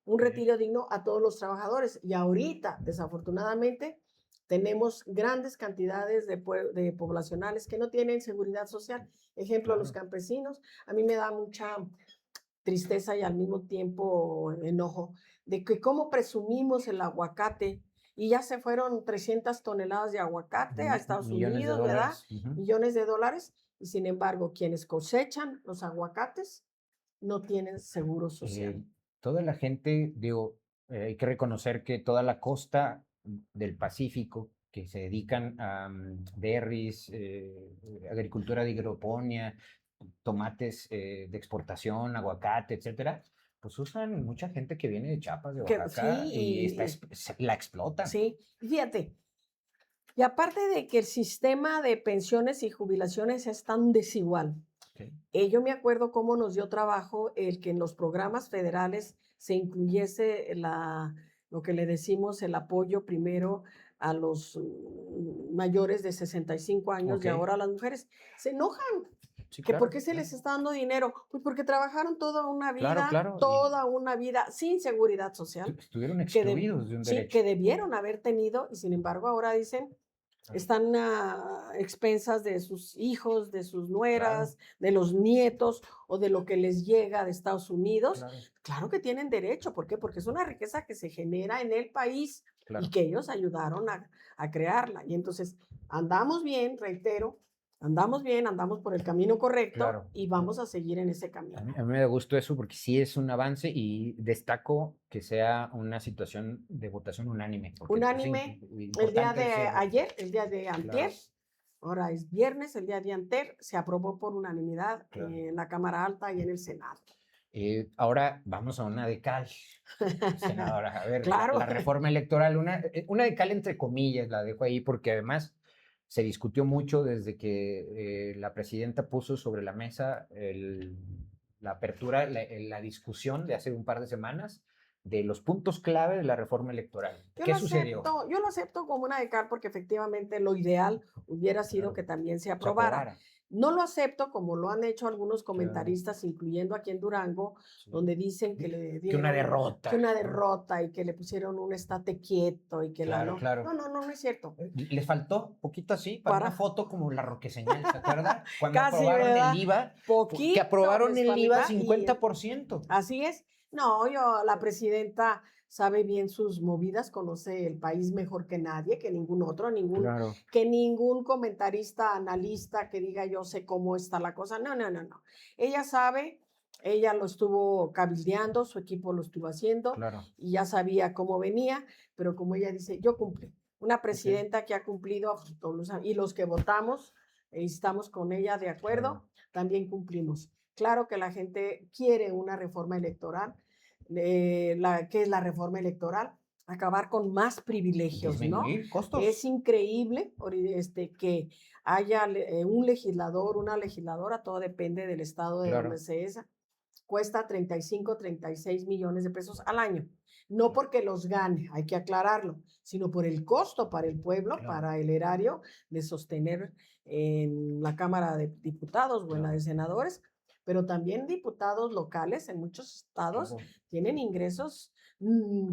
Un retiro digno a todos los trabajadores. Y ahorita, desafortunadamente, tenemos grandes cantidades de poblacionales que no tienen seguridad social. Ejemplo, los campesinos. A mí me da mucha tristeza y al mismo tiempo enojo de que cómo presumimos el aguacate y ya se fueron 300 toneladas de aguacate a Estados Unidos, ¿verdad? Millones de dólares. Y sin embargo, quienes cosechan los aguacates no tienen seguro social. Toda la gente, hay que reconocer que toda la costa del Pacífico, que se dedican a berries, agricultura de hidroponía, tomates de exportación, aguacate, etcétera, pues usan mucha gente que viene de Chiapas, de Oaxaca, y la explotan. Sí, fíjate. Y aparte de que el sistema de pensiones y jubilaciones es tan desigual, yo me acuerdo cómo nos dio trabajo el que en los programas federales se incluyese lo que le decimos el apoyo primero a los mayores de 65 años y ahora a las mujeres. Se enojan. Sí, claro, ¿por qué se les está dando dinero? Pues porque trabajaron toda una vida, una vida sin seguridad social. Estuvieron excluidos de un derecho. Sí, que debieron haber tenido y sin embargo ahora dicen, están a expensas de sus hijos, de sus nueras, de los nietos o de lo que les llega de Estados Unidos. Claro que tienen derecho. ¿Por qué? Porque es una riqueza que se genera en el país y que ellos ayudaron a crearla. Y entonces andamos bien, reitero, andamos por el camino correcto y vamos a seguir en ese camino. A mí me da gusto eso porque sí es un avance y destaco que sea una situación de votación unánime. Unánime, el día de ayer, el día de antier, ahora es viernes, el día de antier, se aprobó por unanimidad en la Cámara Alta y en el Senado. Ahora vamos a una de cal, senadora. A ver, la reforma electoral, una de cal entre comillas, la dejo ahí porque además se discutió mucho desde que la presidenta puso sobre la mesa la apertura, la discusión de hace un par de semanas de los puntos clave de la reforma electoral. ¿Qué sucedió? Yo lo acepto como una de cal porque efectivamente lo ideal hubiera sido que también se aprobara. No lo acepto como lo han hecho algunos comentaristas, incluyendo aquí en Durango, donde dicen que le dieron una derrota. Que una derrota y que le pusieron un estate quieto y que no es cierto. Les faltó poquito así para una foto como la roqueseñal, ¿se acuerdan? Cuando Casi, aprobaron ¿verdad? el IVA, que aprobaron el IVA 50%. Así es. No, la presidenta sabe bien sus movidas, conoce el país mejor que nadie, que ningún otro, que ningún comentarista, analista que diga yo sé cómo está la cosa. No. Ella sabe, ella lo estuvo cabildeando, su equipo lo estuvo haciendo y ya sabía cómo venía, pero como ella dice, yo cumplí. Una presidenta que ha cumplido y los que votamos y estamos con ella de acuerdo, también cumplimos. Claro que la gente quiere una reforma electoral. ¿Qué es la reforma electoral? Acabar con más privilegios, disminuir costos. Es increíble que haya un legislador, una legisladora, todo depende del estado de donde se es, cuesta 35, 36 millones de pesos al año. No porque los gane, hay que aclararlo, sino por el costo para el pueblo, para el erario, de sostener en la Cámara de Diputados o en la de Senadores, pero también diputados locales en muchos estados tienen ingresos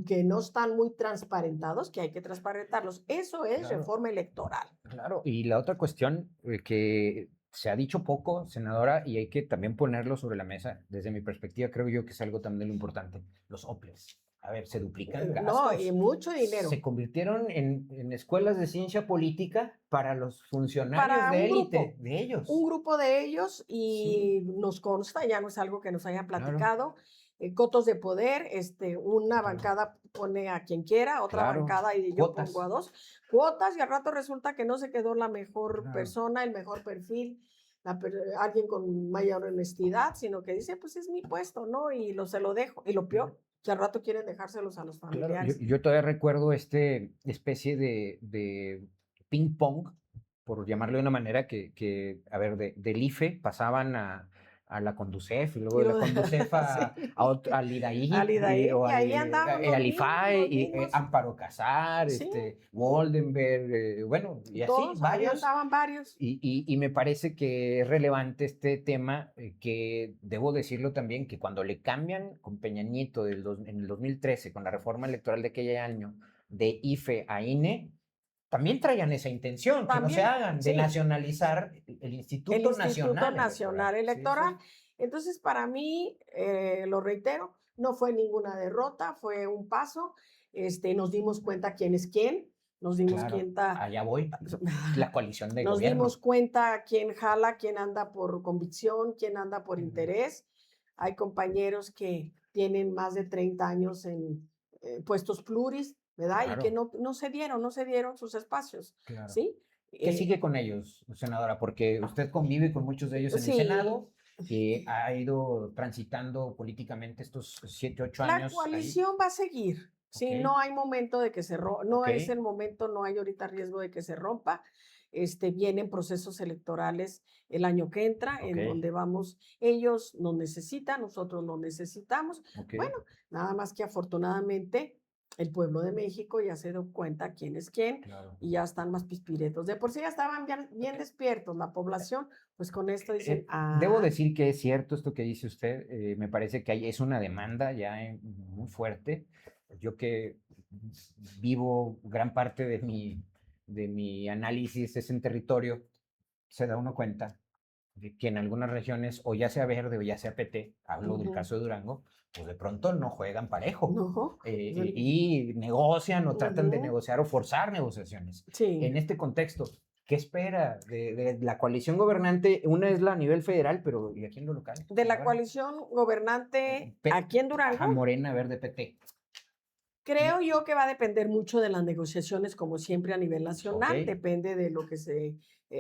que no están muy transparentados, que hay que transparentarlos. Eso es Claro. reforma electoral. Claro, y la otra cuestión que se ha dicho poco, senadora, y hay que también ponerlo sobre la mesa, desde mi perspectiva, creo yo que es algo también lo importante, los OPLES. A ver, se duplican No, y gastos. mucho dinero. Se convirtieron en escuelas de ciencia política para los funcionarios Para de un élite grupo, de ellos. un grupo de ellos, Sí, y nos consta, ya no es algo que nos hayan claro, platicado, cotos de poder, una claro, bancada pone a quien quiera, otra claro. bancada y yo Cuotas, pongo a dos cuotas, y al rato resulta que no se quedó la mejor claro. persona, el mejor perfil, alguien con mayor honestidad, sino que dice, pues es mi puesto, ¿no? Y se lo dejo. Y lo peor, que al rato quieren dejárselos a los Claro, familiares. yo todavía recuerdo especie de ping pong, por llamarlo de una manera, a ver, del IFE pasaban a la Conducef, y luego Y de lo la Conducef sí, al IDAI, Alidaí, o y ahí andaban los al mismos, IFAI, Amparo Casar, sí, Waldenberg, bueno, y así, todos, ahí varios. andaban varios. Y me parece que es relevante este tema, que debo decirlo también, que cuando le cambian con Peña Nieto en el 2013, con la reforma electoral de aquel año, de IFE a INE, también traían esa intención, que no se También, hagan, de sí, nacionalizar el el Instituto Instituto Nacional Nacional Electoral. Sí, Electoral. sí. Entonces, para mí, lo reitero, no fue ninguna derrota, fue un paso. Nos dimos cuenta quién es quién, nos dimos Claro, cuenta, allá voy. La coalición de nos dimos gobierno. cuenta quién jala, quién anda por convicción, quién anda por Ujú. interés. Hay compañeros que tienen más de 30 años en puestos pluris, ¿verdad? Y que Claro, no se dieron sus espacios, claro. ¿sí? ¿Qué Eh, sigue con ellos, senadora? Porque usted convive con muchos de ellos en el sí, Senado, que ha ido transitando políticamente estos 7, 8 la años ahí. coalición va a seguir. Ok, Sí, no hay momento de que no ok, es el momento, no hay ahorita riesgo de que se rompa. Vienen procesos electorales el año que entra, ok, en donde vamos, ellos nos necesitan, nosotros nos necesitamos. ok. Bueno, nada más que afortunadamente el pueblo de México ya se dio cuenta quién es quién Claro. y ya están más pispiretos. De por sí ya estaban bien despiertos la población, pues con esto dicen, Debo ah, decir que es cierto esto que dice usted. Me parece que es una demanda ya muy fuerte. Yo que vivo gran parte de mi análisis es en territorio, se da uno cuenta de que en algunas regiones, o ya sea verde o ya sea PT, hablo del caso de Durango, pues de pronto no juegan parejo, no, y negocian o tratan de ujú, negociar o forzar negociaciones. sí. En este contexto, ¿qué espera de la coalición gobernante? Una es la a nivel federal, pero ¿y aquí en lo local, De la senadora? coalición gobernante aquí en Ajá, Durango, Morena, Verde, PT. creo yo que va a depender mucho de las negociaciones, como siempre a nivel Ok, nacional, depende de lo que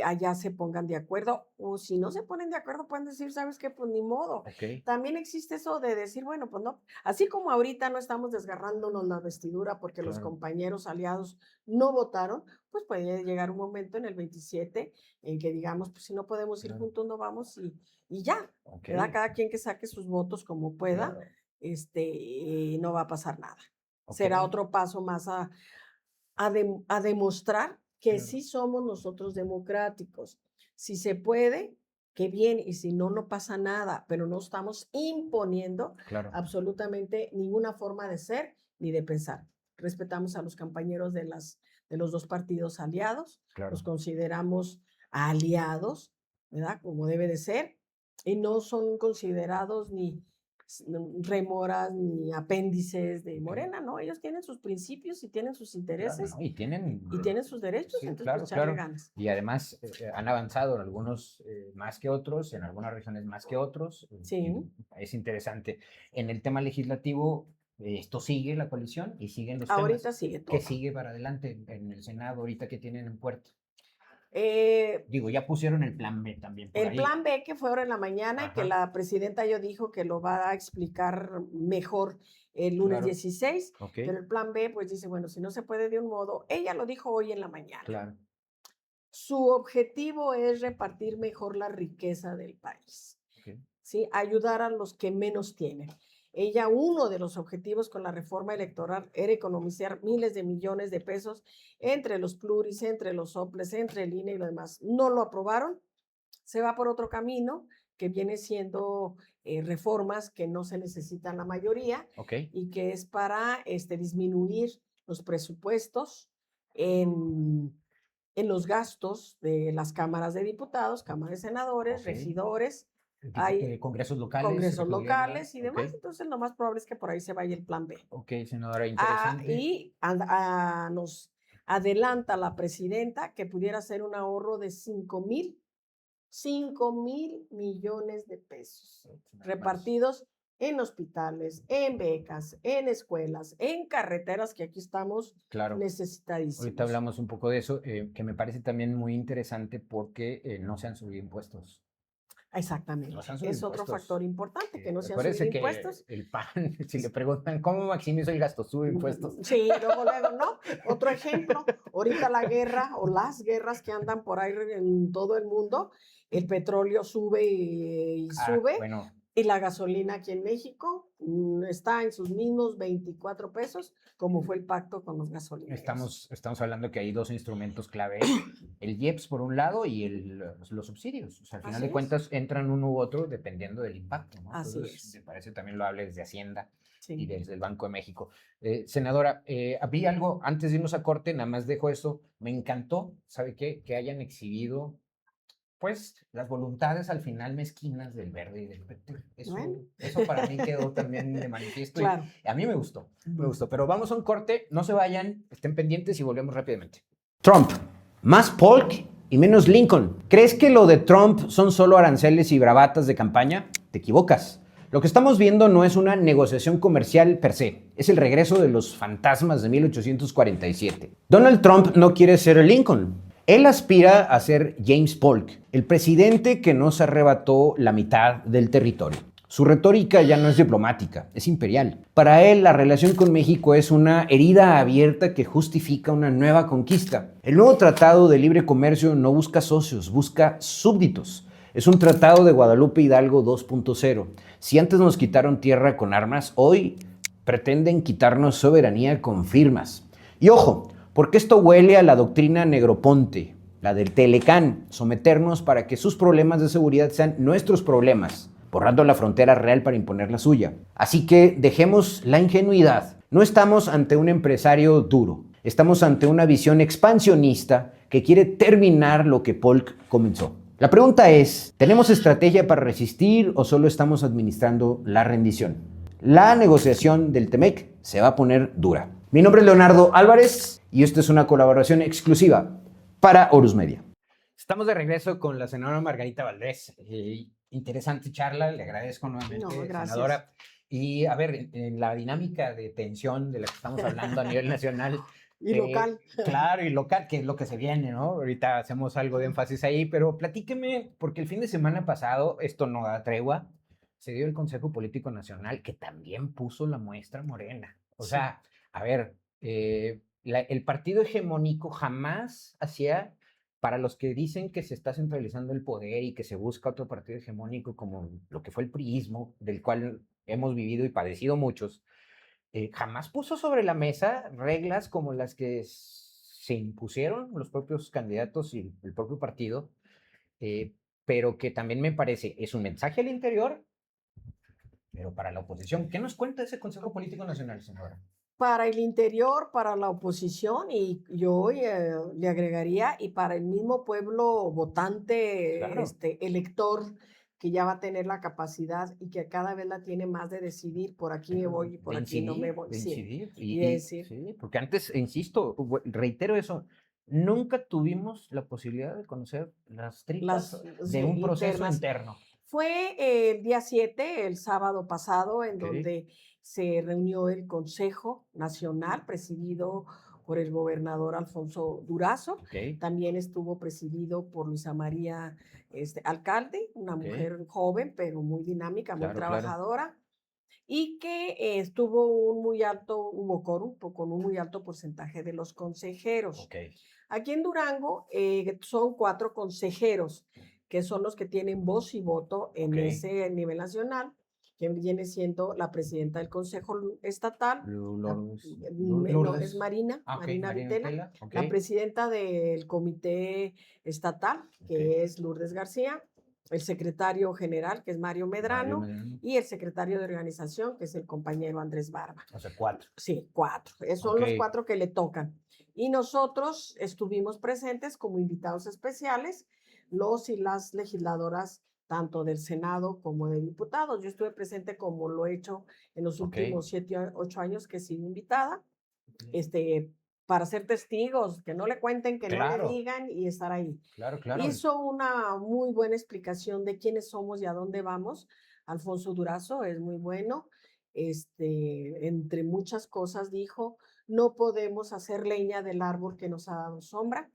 allá se pongan de acuerdo, o si no se ponen de acuerdo, pueden decir, ¿sabes qué? Pues ni modo. ok, También existe eso de decir, bueno, pues no, así como ahorita no estamos desgarrándonos la vestidura porque los claro, compañeros aliados no votaron, pues puede llegar un momento en el 27 en que digamos, pues si no podemos ir claro, juntos, no vamos y ya, ok, ¿verdad? Cada quien que saque sus votos como pueda, claro, no va a pasar nada. ok, Será otro paso más a demostrar que claro, sí somos nosotros democráticos. Si se puede, qué bien, y si no, no pasa nada, pero no estamos imponiendo claro, absolutamente ninguna forma de ser ni de pensar. Respetamos a los compañeros de los dos partidos aliados, los claro. consideramos aliados, ¿verdad? Como debe de ser, y no son considerados ni rémoras ni apéndices de Ok. Morena, ¿no? Ellos tienen sus principios y tienen sus Claro, intereses ¿no? Y tienen, y tienen sus derechos, sí, entonces pues claro, echarle claro. ganas. Y además han avanzado en algunos más que otros, en algunas regiones más que otros. Sí, Es interesante. En el tema legislativo, esto sigue la coalición y siguen los temas. ahorita sigue ¿Qué todo. sigue para adelante en el Senado ahorita que tienen en puerto? Eh, Digo, ya pusieron el plan B también por el ahí. plan B que fue ahora en la mañana y que Ajá, la presidenta yo dijo que lo va a explicar mejor el lunes claro. 16, Ok, pero el plan B pues dice, bueno, si no se puede de un modo, ella lo dijo hoy en la mañana. claro. Su objetivo es repartir mejor la riqueza del país. Ok, ¿Sí? Ayudar a los que menos tienen. Ella, uno de los objetivos con la reforma electoral era economizar miles de millones de pesos entre los pluris, entre los soples, entre el INE y lo demás. No lo aprobaron, se va por otro camino que viene siendo reformas que no se necesitan la mayoría y que es para disminuir los presupuestos en los gastos de las cámaras de diputados, cámaras de senadores, regidores, hay congresos locales y demás. Entonces, lo más probable es que por ahí se vaya el plan B. Ok, senadora, interesante. Y nos adelanta la presidenta que pudiera ser un ahorro de 5,000 millones de pesos repartidos en hospitales, en becas, en escuelas, en carreteras, que aquí estamos necesitadísimos. Ahorita hablamos un poco de eso, que me parece también muy interesante porque no se han subido impuestos. Exactamente. Es otro factor importante, que no se han subido impuestos. El PAN, si le preguntan cómo maximizo el gasto, sube impuestos. Sí, luego, ¿no? Otro ejemplo, ahorita la guerra o las guerras que andan por ahí en todo el mundo, el petróleo sube y sube. Bueno. Y la gasolina aquí en México está en sus mismos 24 pesos, como fue el pacto con los gasolineros. Estamos hablando que hay dos instrumentos clave, el IEPS por un lado y los subsidios. O sea, al final de cuentas entran uno u otro dependiendo del impacto, ¿no? Entonces, me parece también lo hable desde Hacienda y desde el Banco de México. Senadora, había algo, antes de irnos a corte, nada más dejo eso, me encantó, ¿sabe qué? Que hayan exhibido pues las voluntades al final mezquinas del Verde y del PT. Eso para mí quedó también de manifiesto. Claro. Y a mí me gustó. Pero vamos a un corte, no se vayan, estén pendientes y volvemos rápidamente. Trump, más Polk y menos Lincoln. ¿Crees que lo de Trump son solo aranceles y bravatas de campaña? Te equivocas. Lo que estamos viendo no es una negociación comercial per se, es el regreso de los fantasmas de 1847. Donald Trump no quiere ser Lincoln. Él aspira a ser James Polk, el presidente que nos arrebató la mitad del territorio. Su retórica ya no es diplomática, es imperial. Para él, la relación con México es una herida abierta que justifica una nueva conquista. El nuevo Tratado de Libre Comercio no busca socios, busca súbditos. Es un tratado de Guadalupe Hidalgo 2.0. Si antes nos quitaron tierra con armas, hoy pretenden quitarnos soberanía con firmas. Y ojo, porque esto huele a la doctrina Negroponte, la del Telecán, someternos para que sus problemas de seguridad sean nuestros problemas, borrando la frontera real para imponer la suya. Así que dejemos la ingenuidad. No estamos ante un empresario duro, estamos ante una visión expansionista que quiere terminar lo que Polk comenzó. La pregunta es, ¿tenemos estrategia para resistir o solo estamos administrando la rendición? La negociación del TEMEC se va a poner dura. Mi nombre es Leonardo Álvarez y esta es una colaboración exclusiva para Horus Media. Estamos de regreso con la senadora Margarita Valdés. Interesante charla, le agradezco nuevamente, senadora. Y a ver, en la dinámica de tensión de la que estamos hablando a nivel nacional. Y local. Claro, y local, que es lo que se viene, ¿no? Ahorita hacemos algo de énfasis ahí, pero platíqueme, porque el fin de semana pasado, esto no da tregua, se dio el Consejo Político Nacional, que también puso la muestra Morena. O sea, a ver, el partido hegemónico jamás hacía, para los que dicen que se está centralizando el poder y que se busca otro partido hegemónico como lo que fue el priismo, del cual hemos vivido y padecido muchos, jamás puso sobre la mesa reglas como las que se impusieron los propios candidatos y el propio partido, pero que también me parece, es un mensaje al interior, pero para la oposición. ¿Qué nos cuenta ese Consejo Político Nacional, señora? Para el interior, para la oposición, y yo le agregaría, y para el mismo pueblo votante, claro, elector, que ya va a tener la capacidad y que cada vez la tiene más de decidir, por aquí me voy y por aquí no me voy. Sí, porque antes, insisto, reitero eso, nunca tuvimos la posibilidad de conocer las tripas de un proceso interno. Fue el día 7, el sábado pasado, en donde se reunió el Consejo Nacional, presidido por el gobernador Alfonso Durazo. También estuvo presidido por Luisa María Alcalde, una mujer joven, pero muy dinámica, muy trabajadora, y que hubo quórum con un muy alto porcentaje de los consejeros. Aquí en Durango son 4 consejeros, que son los que tienen voz y voto en ese nivel nacional, que viene siendo la presidenta del Consejo Estatal, es Marina Vitela, la presidenta del Comité Estatal, que es Lourdes García, el secretario general, que es Mario Medrano, y el secretario de organización, que es el compañero Andrés Barba. O sea, 4. Sí, 4. Son los 4 que le tocan. Y nosotros estuvimos presentes como invitados especiales, los y las legisladoras, tanto del Senado como de diputados. Yo estuve presente como lo he hecho en los últimos 7, 8 años que he sido invitada, para ser testigos, que no le cuenten, que no le digan y estar ahí. Claro. Hizo una muy buena explicación de quiénes somos y a dónde vamos. Alfonso Durazo es muy bueno. Entre muchas cosas dijo, no podemos hacer leña del árbol que nos ha dado sombra.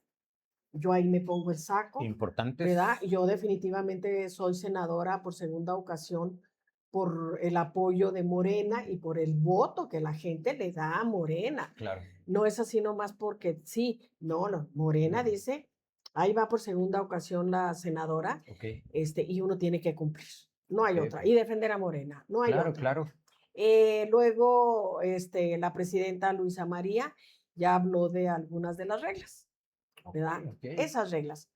Yo ahí me pongo el saco. Importante. ¿Verdad? Yo definitivamente soy senadora por segunda ocasión por el apoyo de Morena y por el voto que la gente le da a Morena. Claro. No es así nomás porque sí, no, Morena dice, ahí va por segunda ocasión la senadora, y uno tiene que cumplir. No hay otra. Y defender a Morena, no hay otra. Claro. Luego, la presidenta Luisa María ya habló de algunas de las reglas, ¿verdad? Esas reglas.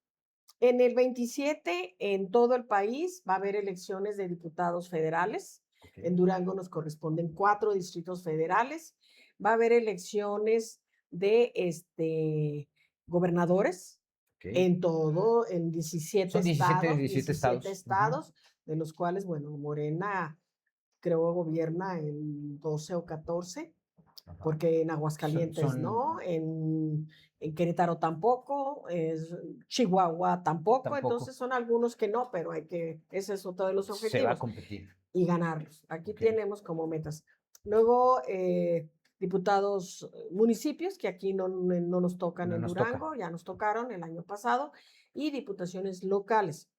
En el 27, en todo el país, va a haber elecciones de diputados federales. En Durango nos corresponden 4 distritos federales. Va a haber elecciones de gobernadores en 17 estados. 17 estados, de los cuales, bueno, Morena creo gobierna en 12 o 14. Porque en Aguascalientes no, en Querétaro tampoco, Chihuahua tampoco, entonces son algunos que no, pero ese es otro de los objetivos. Se va a competir. Y ganarlos. Aquí tenemos como metas. Luego, diputados municipios, que aquí no nos tocan en Durango, ya nos tocaron el año pasado, y diputaciones locales.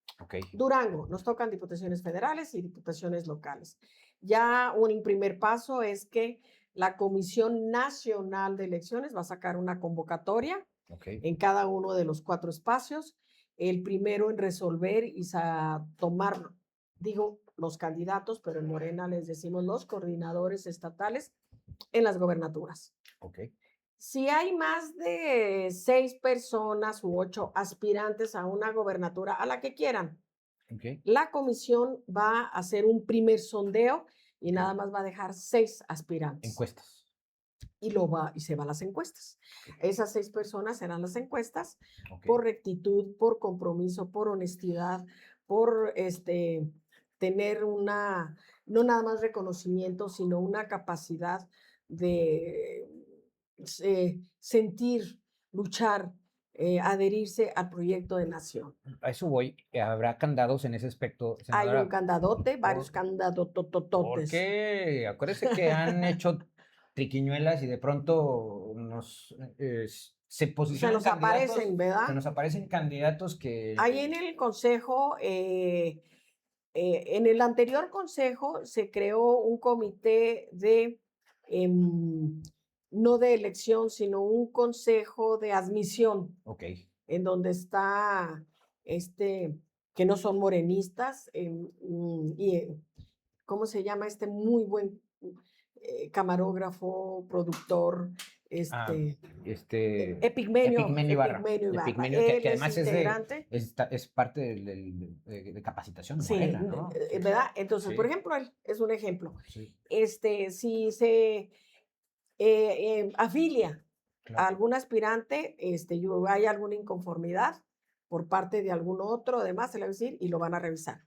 Durango, nos tocan diputaciones federales y diputaciones locales. Ya un primer paso es que la Comisión Nacional de Elecciones va a sacar una convocatoria en cada uno de los 4 espacios. El primero en resolver y tomar, los candidatos, pero en Morena les decimos los coordinadores estatales en las gobernaturas. Si hay más de 6 personas u 8 aspirantes a una gobernatura, a la que quieran, la comisión va a hacer un primer sondeo y nada más va a dejar 6 aspirantes. Encuestas. Y se van las encuestas. Esas 6 personas serán las encuestas por rectitud, por compromiso, por honestidad, por tener no nada más reconocimiento, sino una capacidad de sentir, luchar, adherirse al proyecto de nación. A eso voy. ¿Habrá candados en ese aspecto, senadora? Hay un candadote, varios candadotototes. ¿Por qué? Acuérdese que han hecho triquiñuelas y de pronto se posicionan se nos aparecen, ¿verdad? Se nos aparecen candidatos que... Ahí en el consejo, en el anterior consejo se creó un comité de, no de elección, sino un consejo de admisión. En donde está, que no son morenistas, ¿cómo se llama? Muy buen camarógrafo, productor, Epigmenio Ibarra. Que además es parte de capacitación de Morena, ¿no? ¿Verdad? Entonces, por ejemplo, él es un ejemplo. Si se afilia a algún aspirante, hay alguna inconformidad por parte de algún otro, además se le va a decir y lo van a revisar.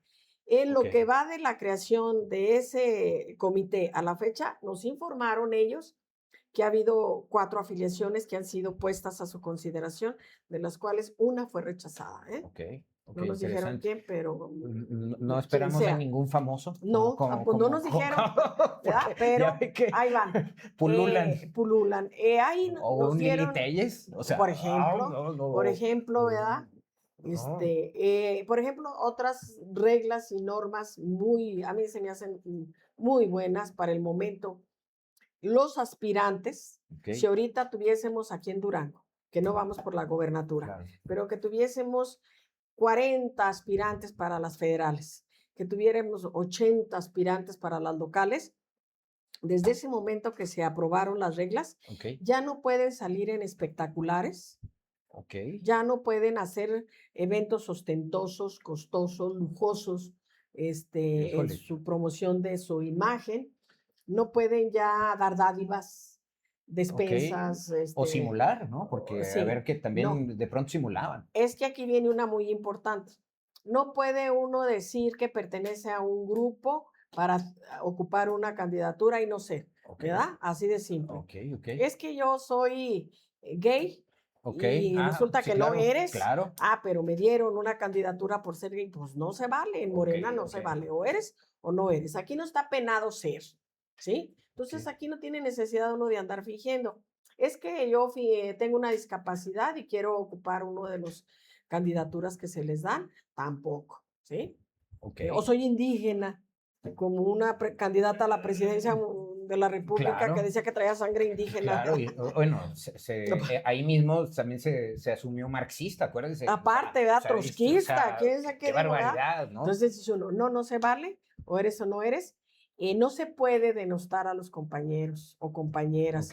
En lo que va de la creación de ese comité a la fecha, nos informaron ellos que ha habido 4 afiliaciones que han sido puestas a su consideración, de las cuales una fue rechazada. No nos dijeron quién, pero... No esperamos a ningún famoso. No, no nos dijeron, ¿verdad? Pero ahí van. Pululan. Ahí o un Lili Telles, o sea, por ejemplo, ¿verdad? Por ejemplo, otras reglas y normas a mí se me hacen muy buenas para el momento. Los aspirantes, si ahorita tuviésemos aquí en Durango, que no vamos por la gobernatura, pero que tuviésemos 40 aspirantes para las federales, que tuviéramos 80 aspirantes para las locales, desde ese momento que se aprobaron las reglas, ya no pueden salir en espectaculares Ya no pueden hacer eventos ostentosos, costosos, lujosos, en su promoción de su imagen. No pueden ya dar dádivas, despensas. O simular, ¿no? Porque a ver que no. también de pronto simulaban. Es que aquí viene una muy importante. No puede uno decir que pertenece a un grupo para ocupar una candidatura y no ser, ¿verdad? Así de simple. Es que yo soy gay y resulta sí, que no eres. Claro. Pero me dieron una candidatura por ser gay. Pues no se vale, en Morena no se vale. O eres o no eres. Aquí no está penado ser, ¿sí? Entonces aquí no tiene necesidad uno de andar fingiendo. Es que yo tengo una discapacidad y quiero ocupar uno de los candidaturas que se les dan, tampoco, ¿sí? O soy indígena, como una candidata a la presidencia de la República que decía que traía sangre indígena. Claro, y bueno, ahí mismo también se asumió marxista, acuérdense. Aparte, ¿verdad? Trotskista, ¿quién sabe qué? Qué barbaridad, ¿no? Entonces dice uno, no se vale, o eres o no eres. No se puede denostar a los compañeros o compañeras,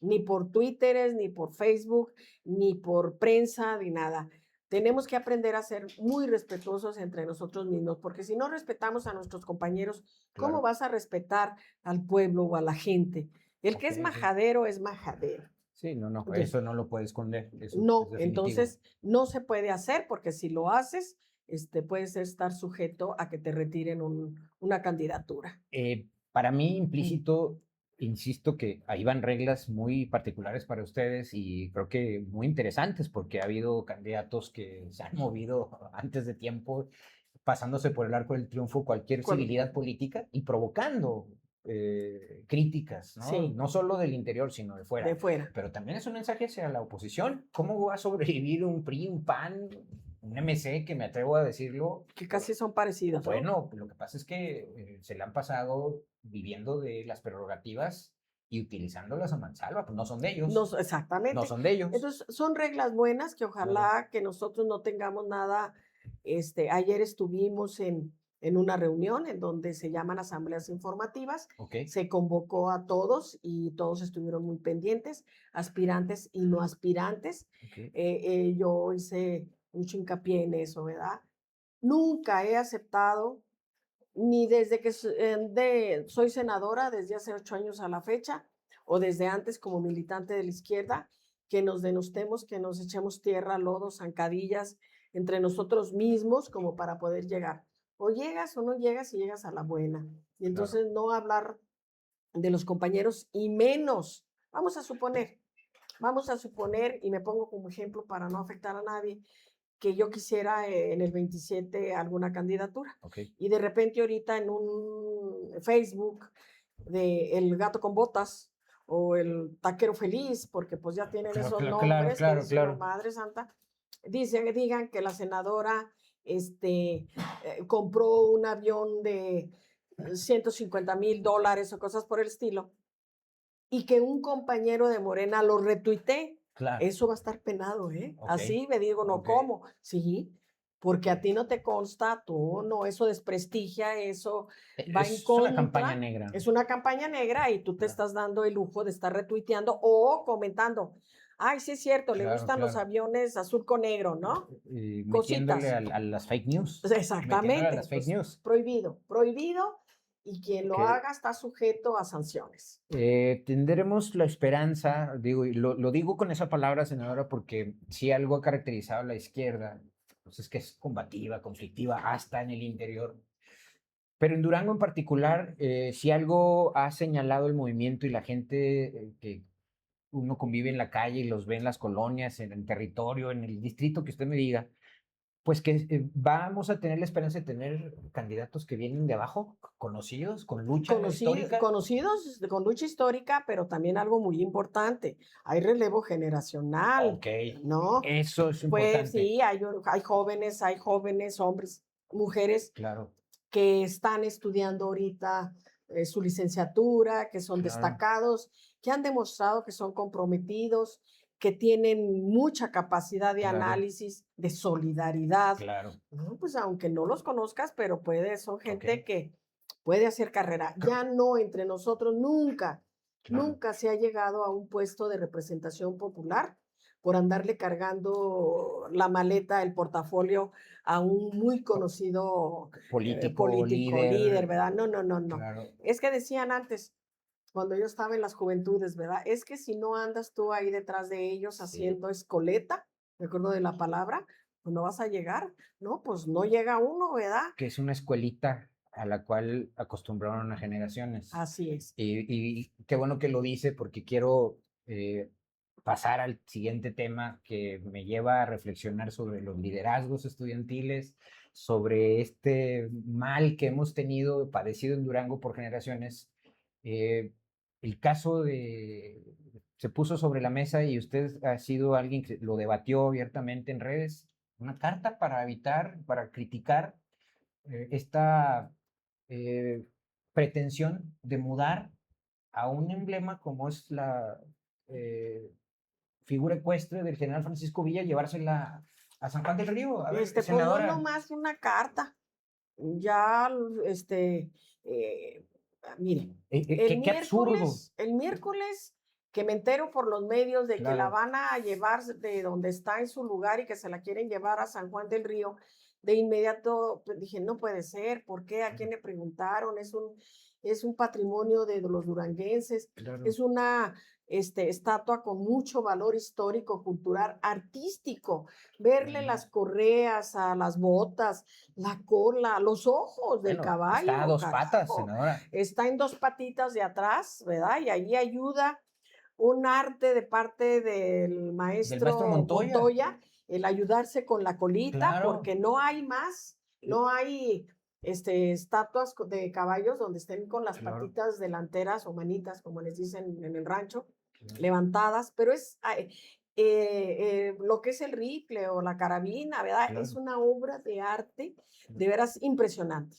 ni por Twitter, ni por Facebook, ni por prensa, ni nada. Tenemos que aprender a ser muy respetuosos entre nosotros mismos, porque si no respetamos a nuestros compañeros, ¿cómo vas a respetar al pueblo o a la gente? El que es majadero es majadero. Sí, no, eso no lo puedes esconder. No, entonces no se puede hacer, porque si lo haces, puedes estar sujeto a que te retiren una candidatura. Para mí, implícito, insisto que ahí van reglas muy particulares para ustedes y creo que muy interesantes, porque ha habido candidatos que se han movido antes de tiempo, pasándose por el arco del triunfo cualquier civilidad política y provocando críticas, ¿no? Sí. No solo del interior, sino de fuera. De fuera. Pero también es un mensaje hacia la oposición. ¿Cómo va a sobrevivir un PRI, un PAN, un MC, que me atrevo a decirlo? Que casi son parecidos, ¿no? Bueno, lo que pasa es que se le han pasado viviendo de las prerrogativas y utilizándolas a mansalva, pues no son de ellos. No, exactamente. No son de ellos. Entonces, son reglas buenas que ojalá que nosotros no tengamos nada. Ayer estuvimos en una reunión en donde se llaman asambleas informativas. Se convocó a todos y todos estuvieron muy pendientes, aspirantes y no aspirantes. Yo hice mucho hincapié en eso, ¿verdad? Nunca he aceptado, ni desde que soy senadora, desde hace 8 años a la fecha, o desde antes como militante de la izquierda, que nos denostemos, que nos echemos tierra, lodo, zancadillas entre nosotros mismos como para poder llegar. O llegas o no llegas y llegas a la buena. Y entonces no hablar de los compañeros y menos. Vamos a suponer, y me pongo como ejemplo para no afectar a nadie, que yo quisiera en el 27 alguna candidatura. Y de repente ahorita en un Facebook de El Gato con Botas o el Taquero Feliz, porque pues ya tienen esos nombres, claro. Madre Santa, digan que la senadora compró un avión de $150,000 o cosas por el estilo, y que un compañero de Morena lo retuitee. Eso va a estar penado, ¿eh? Así me digo, no, ¿cómo? Sí, porque a ti no te consta, tú no, eso desprestigia, eso va en contra. Es una campaña negra. Es una campaña negra y tú te estás dando el lujo de estar retuiteando o comentando. Ay, sí es cierto, le gustan los aviones azul con negro, ¿no? Metiéndole a las fake news. Exactamente. A las fake news. Prohibido. Y quien lo haga está sujeto a sanciones. Tendremos la esperanza, digo, y lo digo con esa palabra, senadora, porque si algo ha caracterizado a la izquierda, pues es que es combativa, conflictiva, hasta en el interior. Pero en Durango en particular, si algo ha señalado el movimiento y la gente que uno convive en la calle y los ve en las colonias, en el territorio, en el distrito que usted me diga, pues que vamos a tener la esperanza de tener candidatos que vienen de abajo, conocidos, con lucha histórica. Conocidos, con lucha histórica, pero también algo muy importante, hay relevo generacional. ¿No? Eso es importante. Pues sí, hay jóvenes, hombres, mujeres, que están estudiando ahorita su licenciatura, que son destacados, que han demostrado que son comprometidos, que tienen mucha capacidad de análisis, de solidaridad. ¿No? Pues aunque no los conozcas, pero son gente que puede hacer carrera. Ya no entre nosotros, nunca se ha llegado a un puesto de representación popular por andarle cargando la maleta, el portafolio a un muy conocido político, líder, ¿verdad? No, no, no, no. Claro. Es que decían antes, cuando yo estaba en las juventudes, ¿verdad? Es que si no andas tú ahí detrás de ellos haciendo escoleta, me acuerdo de la palabra, pues no vas a llegar, ¿no? Pues no llega uno, ¿verdad? Que es una escuelita a la cual acostumbraron a generaciones. Así es. Y qué bueno que lo dice, porque quiero pasar al siguiente tema que me lleva a reflexionar sobre los liderazgos estudiantiles, sobre este mal que hemos tenido, padecido en Durango por generaciones. El caso se puso sobre la mesa y usted ha sido alguien que lo debatió abiertamente en redes, una carta para evitar, para criticar esta pretensión de mudar a un emblema como es la figura ecuestre del general Francisco Villa, llevársela a San Juan del Río. A ver, Pues no senadora. nomás una carta. Ya, mire, qué absurdo. el miércoles que me entero por los medios de que la Claro. van a llevar de donde está en su lugar y que se la quieren llevar a San Juan del Río, de inmediato pues, dije, no puede ser, ¿por qué? ¿A quién le preguntaron? Es un patrimonio de los duranguenses, Claro. es una estatua con mucho valor histórico, cultural, artístico. Verle las correas a las botas, la cola, los ojos del caballo. Está a dos patas, carajo. senadora. Está en dos patitas de atrás, ¿verdad? Y allí ayuda un arte de parte del maestro Montoya, el ayudarse con la colita, Claro. porque no hay más, no hay estatuas de caballos donde estén con las patitas delanteras o manitas, como les dicen en el rancho, levantadas, pero es lo que es el rifle o la carabina, ¿verdad? Es una obra de arte de veras impresionante,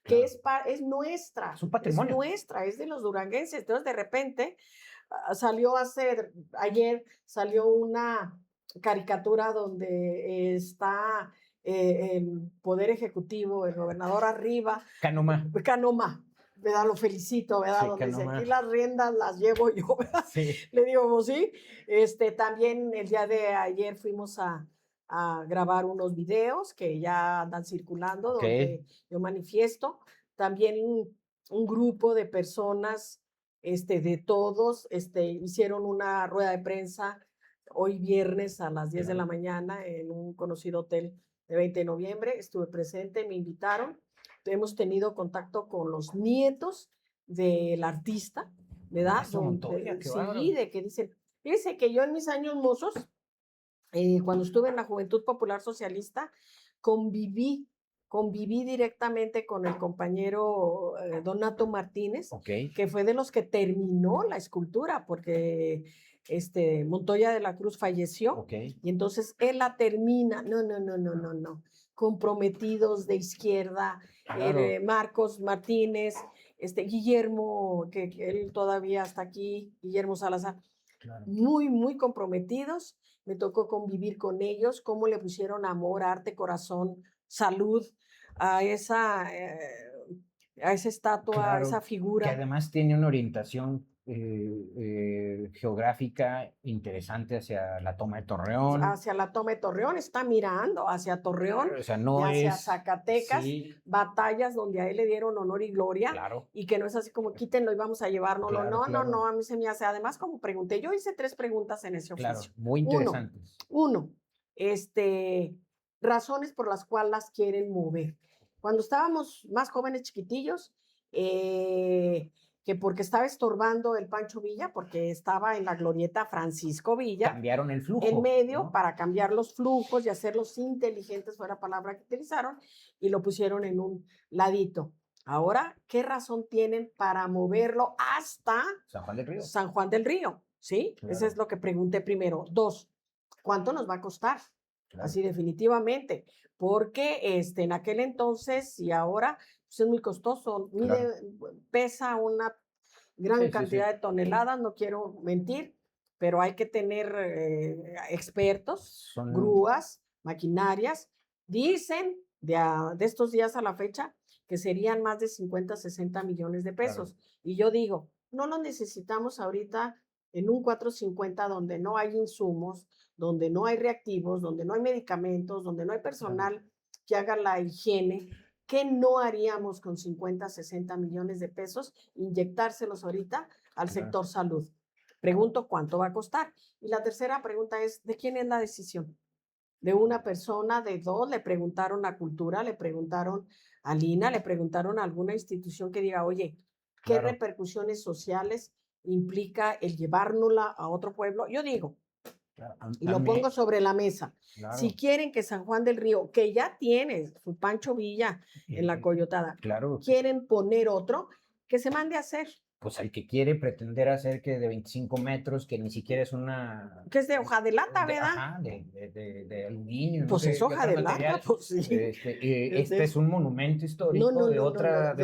que es nuestra, es un patrimonio. Es nuestra, es de los duranguenses. Entonces, de repente, ayer salió una caricatura donde está el Poder Ejecutivo, el gobernador arriba. Canoma, ¿verdad? Lo felicito, ¿verdad? Sí, donde dice, aquí las riendas las llevo yo, ¿verdad? Sí. Le digo, pues sí. También el día de ayer fuimos a grabar unos videos que ya andan circulando, donde yo manifiesto. También un grupo de personas, de todos, hicieron una rueda de prensa hoy viernes a las 10 de la mañana en un conocido hotel de 20 de noviembre. Estuve presente, me invitaron. Hemos tenido contacto con los nietos del artista, ¿verdad? Sí, de que dicen, fíjese que yo en mis años mozos, cuando estuve en la Juventud Popular Socialista, conviví directamente con el compañero Donato Martínez, que fue de los que terminó la escultura, porque Montoya de la Cruz falleció, y entonces él la termina. No. Comprometidos de izquierda, Marcos Martínez, Guillermo, que él todavía está aquí, Guillermo Salazar, muy, muy comprometidos. Me tocó convivir con ellos, cómo le pusieron amor, arte, corazón, salud a esa estatua, a esa figura. Que además tiene una orientación geográfica interesante hacia la toma de Torreón. Hacia la toma de Torreón, está mirando hacia Torreón, o sea, no hacia Zacatecas, batallas donde a él le dieron honor y gloria, y que no es así como quítenlo y vamos a llevárnoslo. No, a mí se me hace. Además, como pregunté, yo hice 3 preguntas en ese oficio. Muy interesantes. Uno, razones por las cuales las quieren mover. Cuando estábamos más jóvenes, chiquitillos, que porque estaba estorbando el Pancho Villa, porque estaba en la glorieta Francisco Villa. Cambiaron el flujo. En medio, para cambiar los flujos y hacerlos inteligentes, fue la palabra que utilizaron, y lo pusieron en un ladito. Ahora, ¿qué razón tienen para moverlo hasta San Juan del Río? ¿Sí? Eso es lo que pregunté primero. 2, ¿cuánto nos va a costar? Así definitivamente, porque en aquel entonces y ahora pues es muy costoso, pesa una gran cantidad de toneladas, no quiero mentir, pero hay que tener expertos, grúas, maquinarias. Dicen de estos días a la fecha que serían más de 50, 60 millones de pesos. Y yo digo, no lo necesitamos ahorita en un 450 donde no hay insumos, donde no hay reactivos, donde no hay medicamentos, donde no hay personal que haga la higiene, ¿qué no haríamos con 50, 60 millones de pesos? Inyectárselos ahorita al sector salud. Pregunto cuánto va a costar. Y la tercera pregunta es, ¿de quién es la decisión? ¿De una persona, de dos? Le preguntaron a Cultura, le preguntaron a Lina, le preguntaron a alguna institución que diga, oye, ¿qué repercusiones sociales implica el llevárnosla a otro pueblo? Yo digo, y lo pongo sobre la mesa. Si quieren que San Juan del Río, que ya tiene su Pancho Villa en la Coyotada, quieren poner otro, que se mande a hacer. Pues al que quiere pretender hacer que de 25 metros, que ni siquiera es una... Que es de hoja de lata, ¿verdad? Ajá, de aluminio. Pues No es hoja de lata, pues sí. Este es un monumento histórico de otra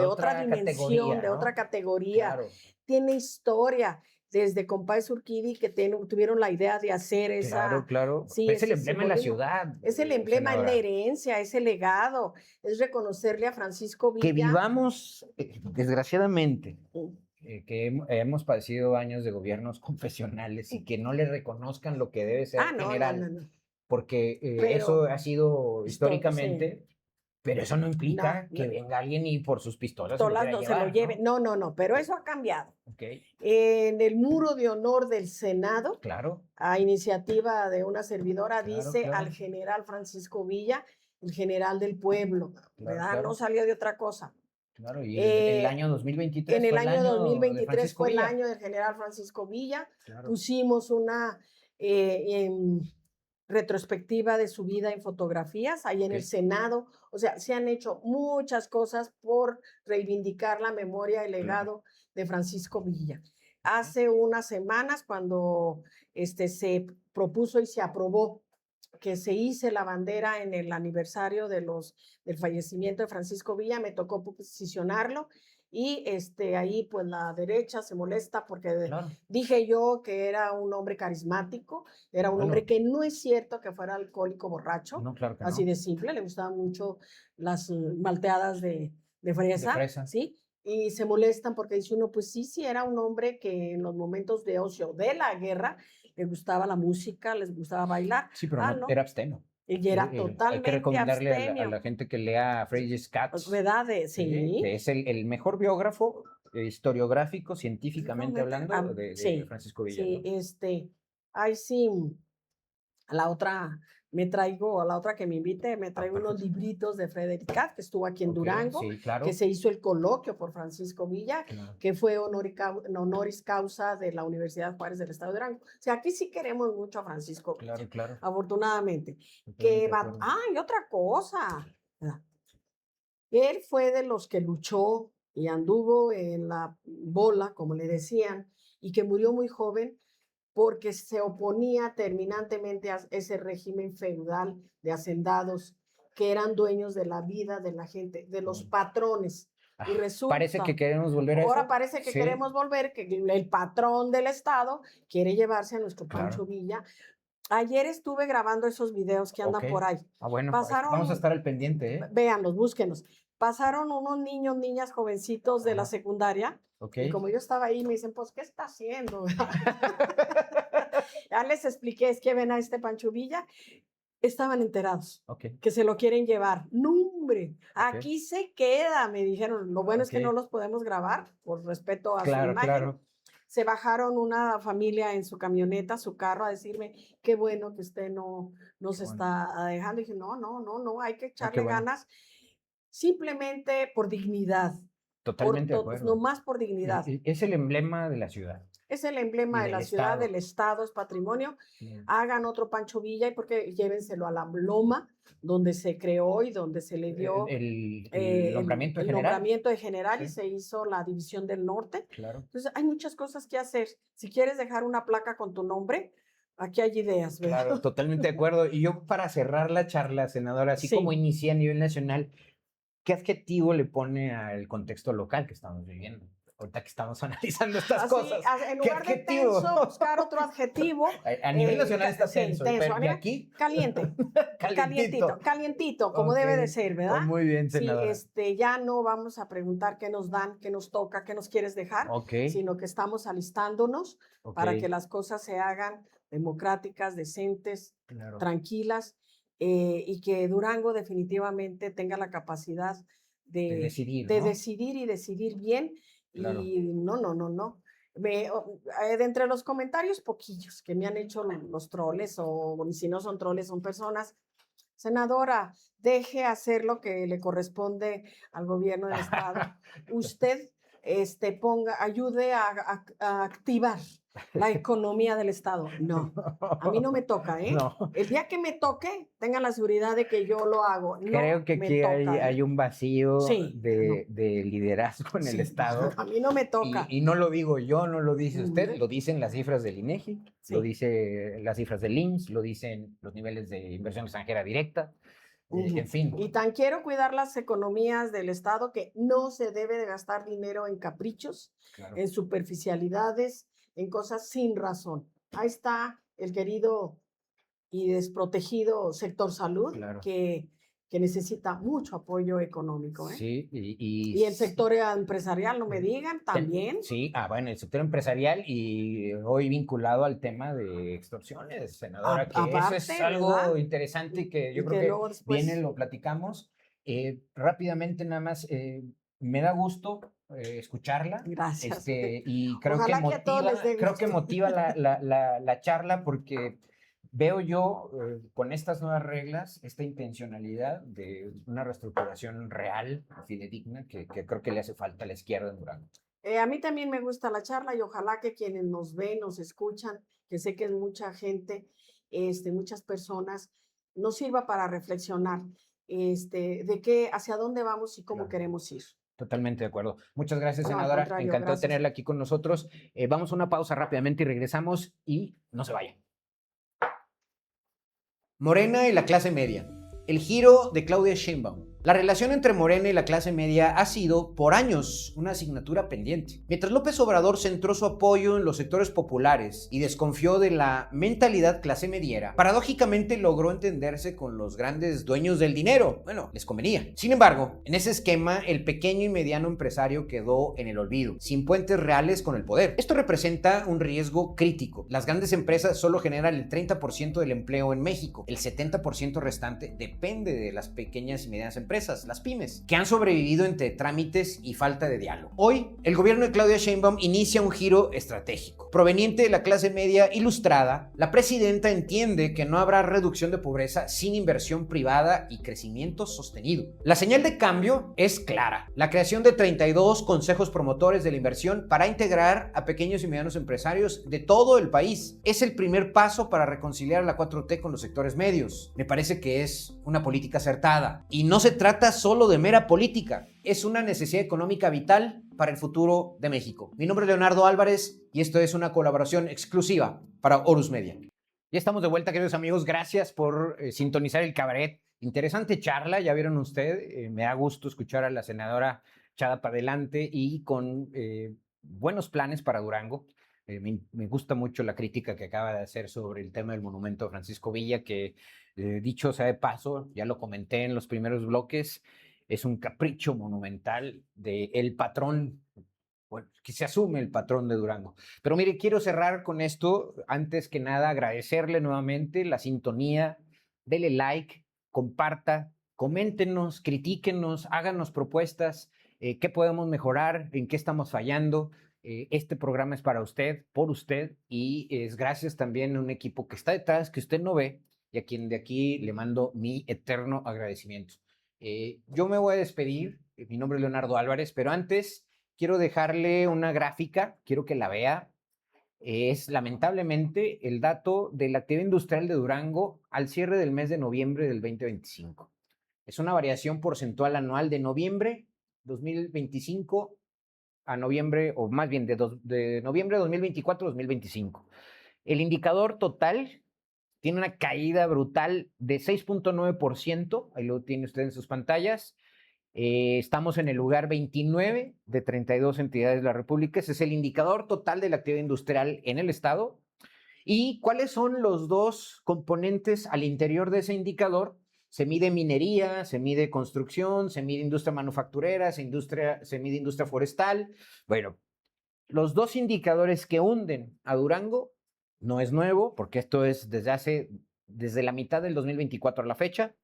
dimensión, de otra categoría. Claro. Tiene historia. Desde Compás Urquidi que tuvieron la idea de hacer esa... Claro. Sí, es el emblema de la ciudad. Es el emblema, es la herencia, es el legado, es reconocerle a Francisco Villa. Que vivamos, desgraciadamente, que hemos padecido años de gobiernos confesionales y que no le reconozcan lo que debe ser general. No. Porque eso ha sido históricamente... Sí. Pero eso no implica que venga alguien y por sus pistolas se lo lleve. No, pero eso ha cambiado. En el muro de honor del Senado, a iniciativa de una servidora, al general Francisco Villa, el general del pueblo, ¿verdad? No salió de otra cosa. Claro, y el año 2023 en el año 2023 fue el año del general Francisco Villa. Pusimos una... retrospectiva de su vida en fotografías, ahí en el Senado. O sea, se han hecho muchas cosas por reivindicar la memoria y el legado de Francisco Villa. Hace unas semanas, cuando se propuso y se aprobó que se hice la bandera en el aniversario del fallecimiento de Francisco Villa, me tocó posicionarlo. Y ahí pues la derecha se molesta porque dije yo que era un hombre carismático, era un hombre que no es cierto que fuera alcohólico borracho, así de simple, le gustaban mucho las malteadas de fresa, ¿sí? Y se molestan porque dice uno, pues sí, era un hombre que en los momentos de ocio de la guerra le gustaba la música, les gustaba bailar. Sí, pero no, era abstemio. Y era totalmente hay que recomendarle a la gente que lea Frederick Katz, ¿verdad? Sí. Que es el mejor biógrafo historiográfico, científicamente hablando, de Francisco Villa. Sí, ahí sí, a la otra que me invite, me traigo unos libritos de Frederick Katz, que estuvo aquí en Durango, que se hizo el coloquio por Francisco Villa, que fue honoris causa de la Universidad Juárez del Estado de Durango. O sea, aquí sí queremos mucho a Francisco Villa, afortunadamente. Y otra cosa, él fue de los que luchó y anduvo en la bola, como le decían, y que murió muy joven, porque se oponía terminantemente a ese régimen feudal de hacendados que eran dueños de la vida de la gente, de los patrones. Y resulta, parece que queremos volver a eso. Ahora parece que queremos volver, que el patrón del Estado quiere llevarse a nuestro Pancho Villa. Ayer estuve grabando esos videos que andan por ahí. Bueno, vamos a estar al pendiente. Véanlos, búsquenlos. Pasaron unos niños, niñas, jovencitos de la secundaria. Y como yo estaba ahí, me dicen, pues, ¿qué está haciendo? Ya les expliqué, es que ven a este Pancho Villa. Estaban enterados que se lo quieren llevar. No, hombre, aquí se queda, me dijeron. Lo bueno es que no los podemos grabar por respeto a su imagen. Se bajaron una familia en su camioneta, su carro, a decirme, qué bueno que usted no se está dejando. Y dije, no, hay que echarle ganas simplemente por dignidad. Totalmente de acuerdo. No más por dignidad. Es el emblema de la ciudad. Es el emblema de la ciudad, del Estado, es patrimonio. Hagan otro Pancho Villa y porque llévenselo a la Loma, donde se creó y donde se le dio el nombramiento de general y se hizo la División del Norte. Entonces hay muchas cosas que hacer. Si quieres dejar una placa con tu nombre, aquí hay ideas, ¿verdad? Claro, totalmente de acuerdo. Y yo para cerrar la charla, senadora, así como inicié a nivel nacional, ¿qué adjetivo le pone al contexto local que estamos viviendo? Ahorita que estamos analizando estas cosas. En lugar de tenso, buscar otro adjetivo. A nivel nacional está tenso. Pero aquí, caliente. Calientito, como debe de ser, ¿verdad? Muy bien, senadora. Sí, ya no vamos a preguntar qué nos dan, qué nos toca, qué nos quieres dejar, sino que estamos alistándonos para que las cosas se hagan democráticas, decentes, Claro. tranquilas, y que Durango definitivamente tenga la capacidad De de, decidir, de ¿no? decidir y decidir bien. Claro. Y no. De entre los comentarios poquillos que me han hecho los troles, o si no son troles, son personas, senadora, deje hacer lo que le corresponde al gobierno del estado. Usted ayude a activar la economía del estado. No, a mí no me toca, ¿eh? No. El día que me toque, tengan la seguridad de que yo lo hago. Creo No que me aquí toca, hay ¿eh? un vacío Sí, no, de liderazgo en el sí, Estado. a mí no me toca. Y no lo digo yo, no lo dice usted, Ujú, lo dicen las cifras del INEGI, lo sí. dice las cifras del IMSS, lo dicen los niveles de inversión extranjera directa, en fin. Y tan quiero cuidar las economías del Estado que no se debe de gastar dinero en caprichos, Claro. en superficialidades, en cosas sin razón. Ahí está el querido y desprotegido sector salud, Claro. que necesita mucho apoyo económico, ¿eh? Sí, Y el sector empresarial, no me digan, también. Sí, bueno, el sector empresarial y hoy vinculado al tema de extorsiones, senadora, que eso es Aparte, ¿verdad? algo interesante que yo Y creo que que luego viene, después, lo platicamos. Rápidamente, nada más, me da gusto escucharla, gracias. y Ojalá que a todos les dé creo que gusto. motiva la charla porque veo yo con estas nuevas reglas esta intencionalidad de una reestructuración real, fidedigna, que creo que le hace falta a la izquierda en Durango. A mí también me gusta la charla y ojalá que quienes nos ven, nos escuchan, que sé que es mucha gente, muchas personas, nos sirva para reflexionar de qué, hacia dónde vamos y cómo Claro. queremos ir. Totalmente de acuerdo. Muchas gracias, No, al senadora. contrario, Encantado de gracias. tenerla aquí con nosotros. Vamos a una pausa rápidamente y regresamos y no se vayan. Morena y la clase media. El giro de Claudia Sheinbaum. La relación entre Morena y la clase media ha sido, por años, una asignatura pendiente. Mientras López Obrador centró su apoyo en los sectores populares y desconfió de la mentalidad clase mediera, paradójicamente logró entenderse con los grandes dueños del dinero. Bueno, les convenía. Sin embargo, en ese esquema, el pequeño y mediano empresario quedó en el olvido, sin puentes reales con el poder. Esto representa un riesgo crítico. Las grandes empresas solo generan el 30% del empleo en México. El 70% restante depende de las pequeñas y medianas empresas, las pymes, que han sobrevivido entre trámites y falta de diálogo. Hoy, el gobierno de Claudia Sheinbaum inicia un giro estratégico. Proveniente de la clase media ilustrada, la presidenta entiende que no habrá reducción de pobreza sin inversión privada y crecimiento sostenido. La señal de cambio es clara: la creación de 32 consejos promotores de la inversión para integrar a pequeños y medianos empresarios de todo el país. Es el primer paso para reconciliar a la 4T con los sectores medios. Me parece que es una política acertada y no se trata solo de mera política, es una necesidad económica vital para el futuro de México. Mi nombre es Leonardo Álvarez y esto es una colaboración exclusiva para Horus Media. Ya estamos de vuelta, queridos amigos. Gracias por sintonizar el cabaret. Interesante charla, ya vieron usted. Me da gusto escuchar a la senadora echada para adelante y con buenos planes para Durango. Me gusta mucho la crítica que acaba de hacer sobre el tema del monumento a Francisco Villa, que dicho sea de paso, ya lo comenté en los primeros bloques, es un capricho monumental del patrón, bueno, que se asume el patrón de Durango. Pero mire, quiero cerrar con esto. Antes que nada, agradecerle nuevamente la sintonía. Dele like, comparta, coméntenos, critíquenos, háganos propuestas, qué podemos mejorar, en qué estamos fallando. Este programa es para usted, por usted, y es gracias también a un equipo que está detrás, que usted no ve, y a quien de aquí le mando mi eterno agradecimiento. Yo me voy a despedir. Mi nombre es Leonardo Álvarez, pero antes quiero dejarle una gráfica, quiero que la vea. Es lamentablemente el dato de la actividad industrial de Durango al cierre del mes de noviembre del 2025. Es una variación porcentual anual de noviembre 2025 a noviembre, o más bien de noviembre de 2024 a 2025. El indicador total tiene una caída brutal de 6.9%, ahí lo tiene usted en sus pantallas. Estamos en el lugar 29 de 32 entidades de la República. Ese es el indicador total de la actividad industrial en el estado. ¿Y cuáles son los dos componentes al interior de ese indicador? Se mide minería, se mide construcción, se mide industria manufacturera, se mide industria forestal. Bueno, los dos indicadores que hunden a Durango no es nuevo, porque esto es desde la mitad del 2024 a la fecha.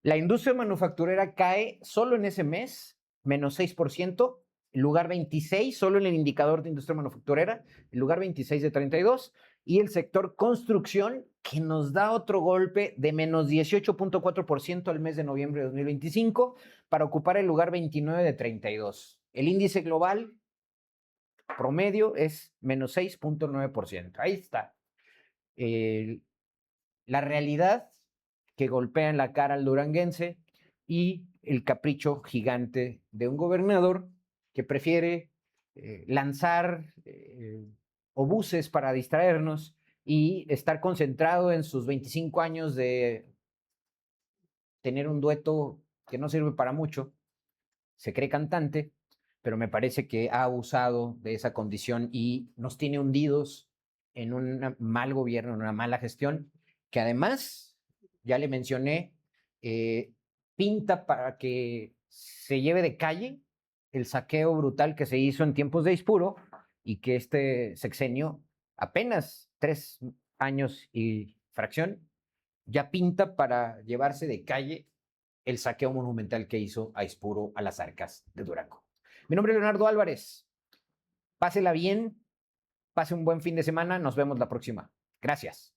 La industria manufacturera cae solo en ese mes, menos 6%, el lugar 26, solo en el indicador de industria manufacturera, el lugar 26 de 32, y el sector construcción, que nos da otro golpe de menos 18.4% al mes de noviembre de 2025, para ocupar el lugar 29 de 32. El índice global promedio es menos 6.9%. Ahí está. La realidad que golpea en la cara al duranguense y el capricho gigante de un gobernador que prefiere lanzar obuses para distraernos y estar concentrado en sus 25 años de tener un dueto que no sirve para mucho. Se cree cantante, pero me parece que ha abusado de esa condición y nos tiene hundidos en un mal gobierno, en una mala gestión, que además, ya le mencioné, pinta para que se lleve de calle el saqueo brutal que se hizo en tiempos de Ispuro y que este sexenio, apenas 3 años y fracción, ya pinta para llevarse de calle el saqueo monumental que hizo a Ispuro a las arcas de Durango. Mi nombre es Leonardo Álvarez. Pásela bien, pase un buen fin de semana. Nos vemos la próxima. Gracias.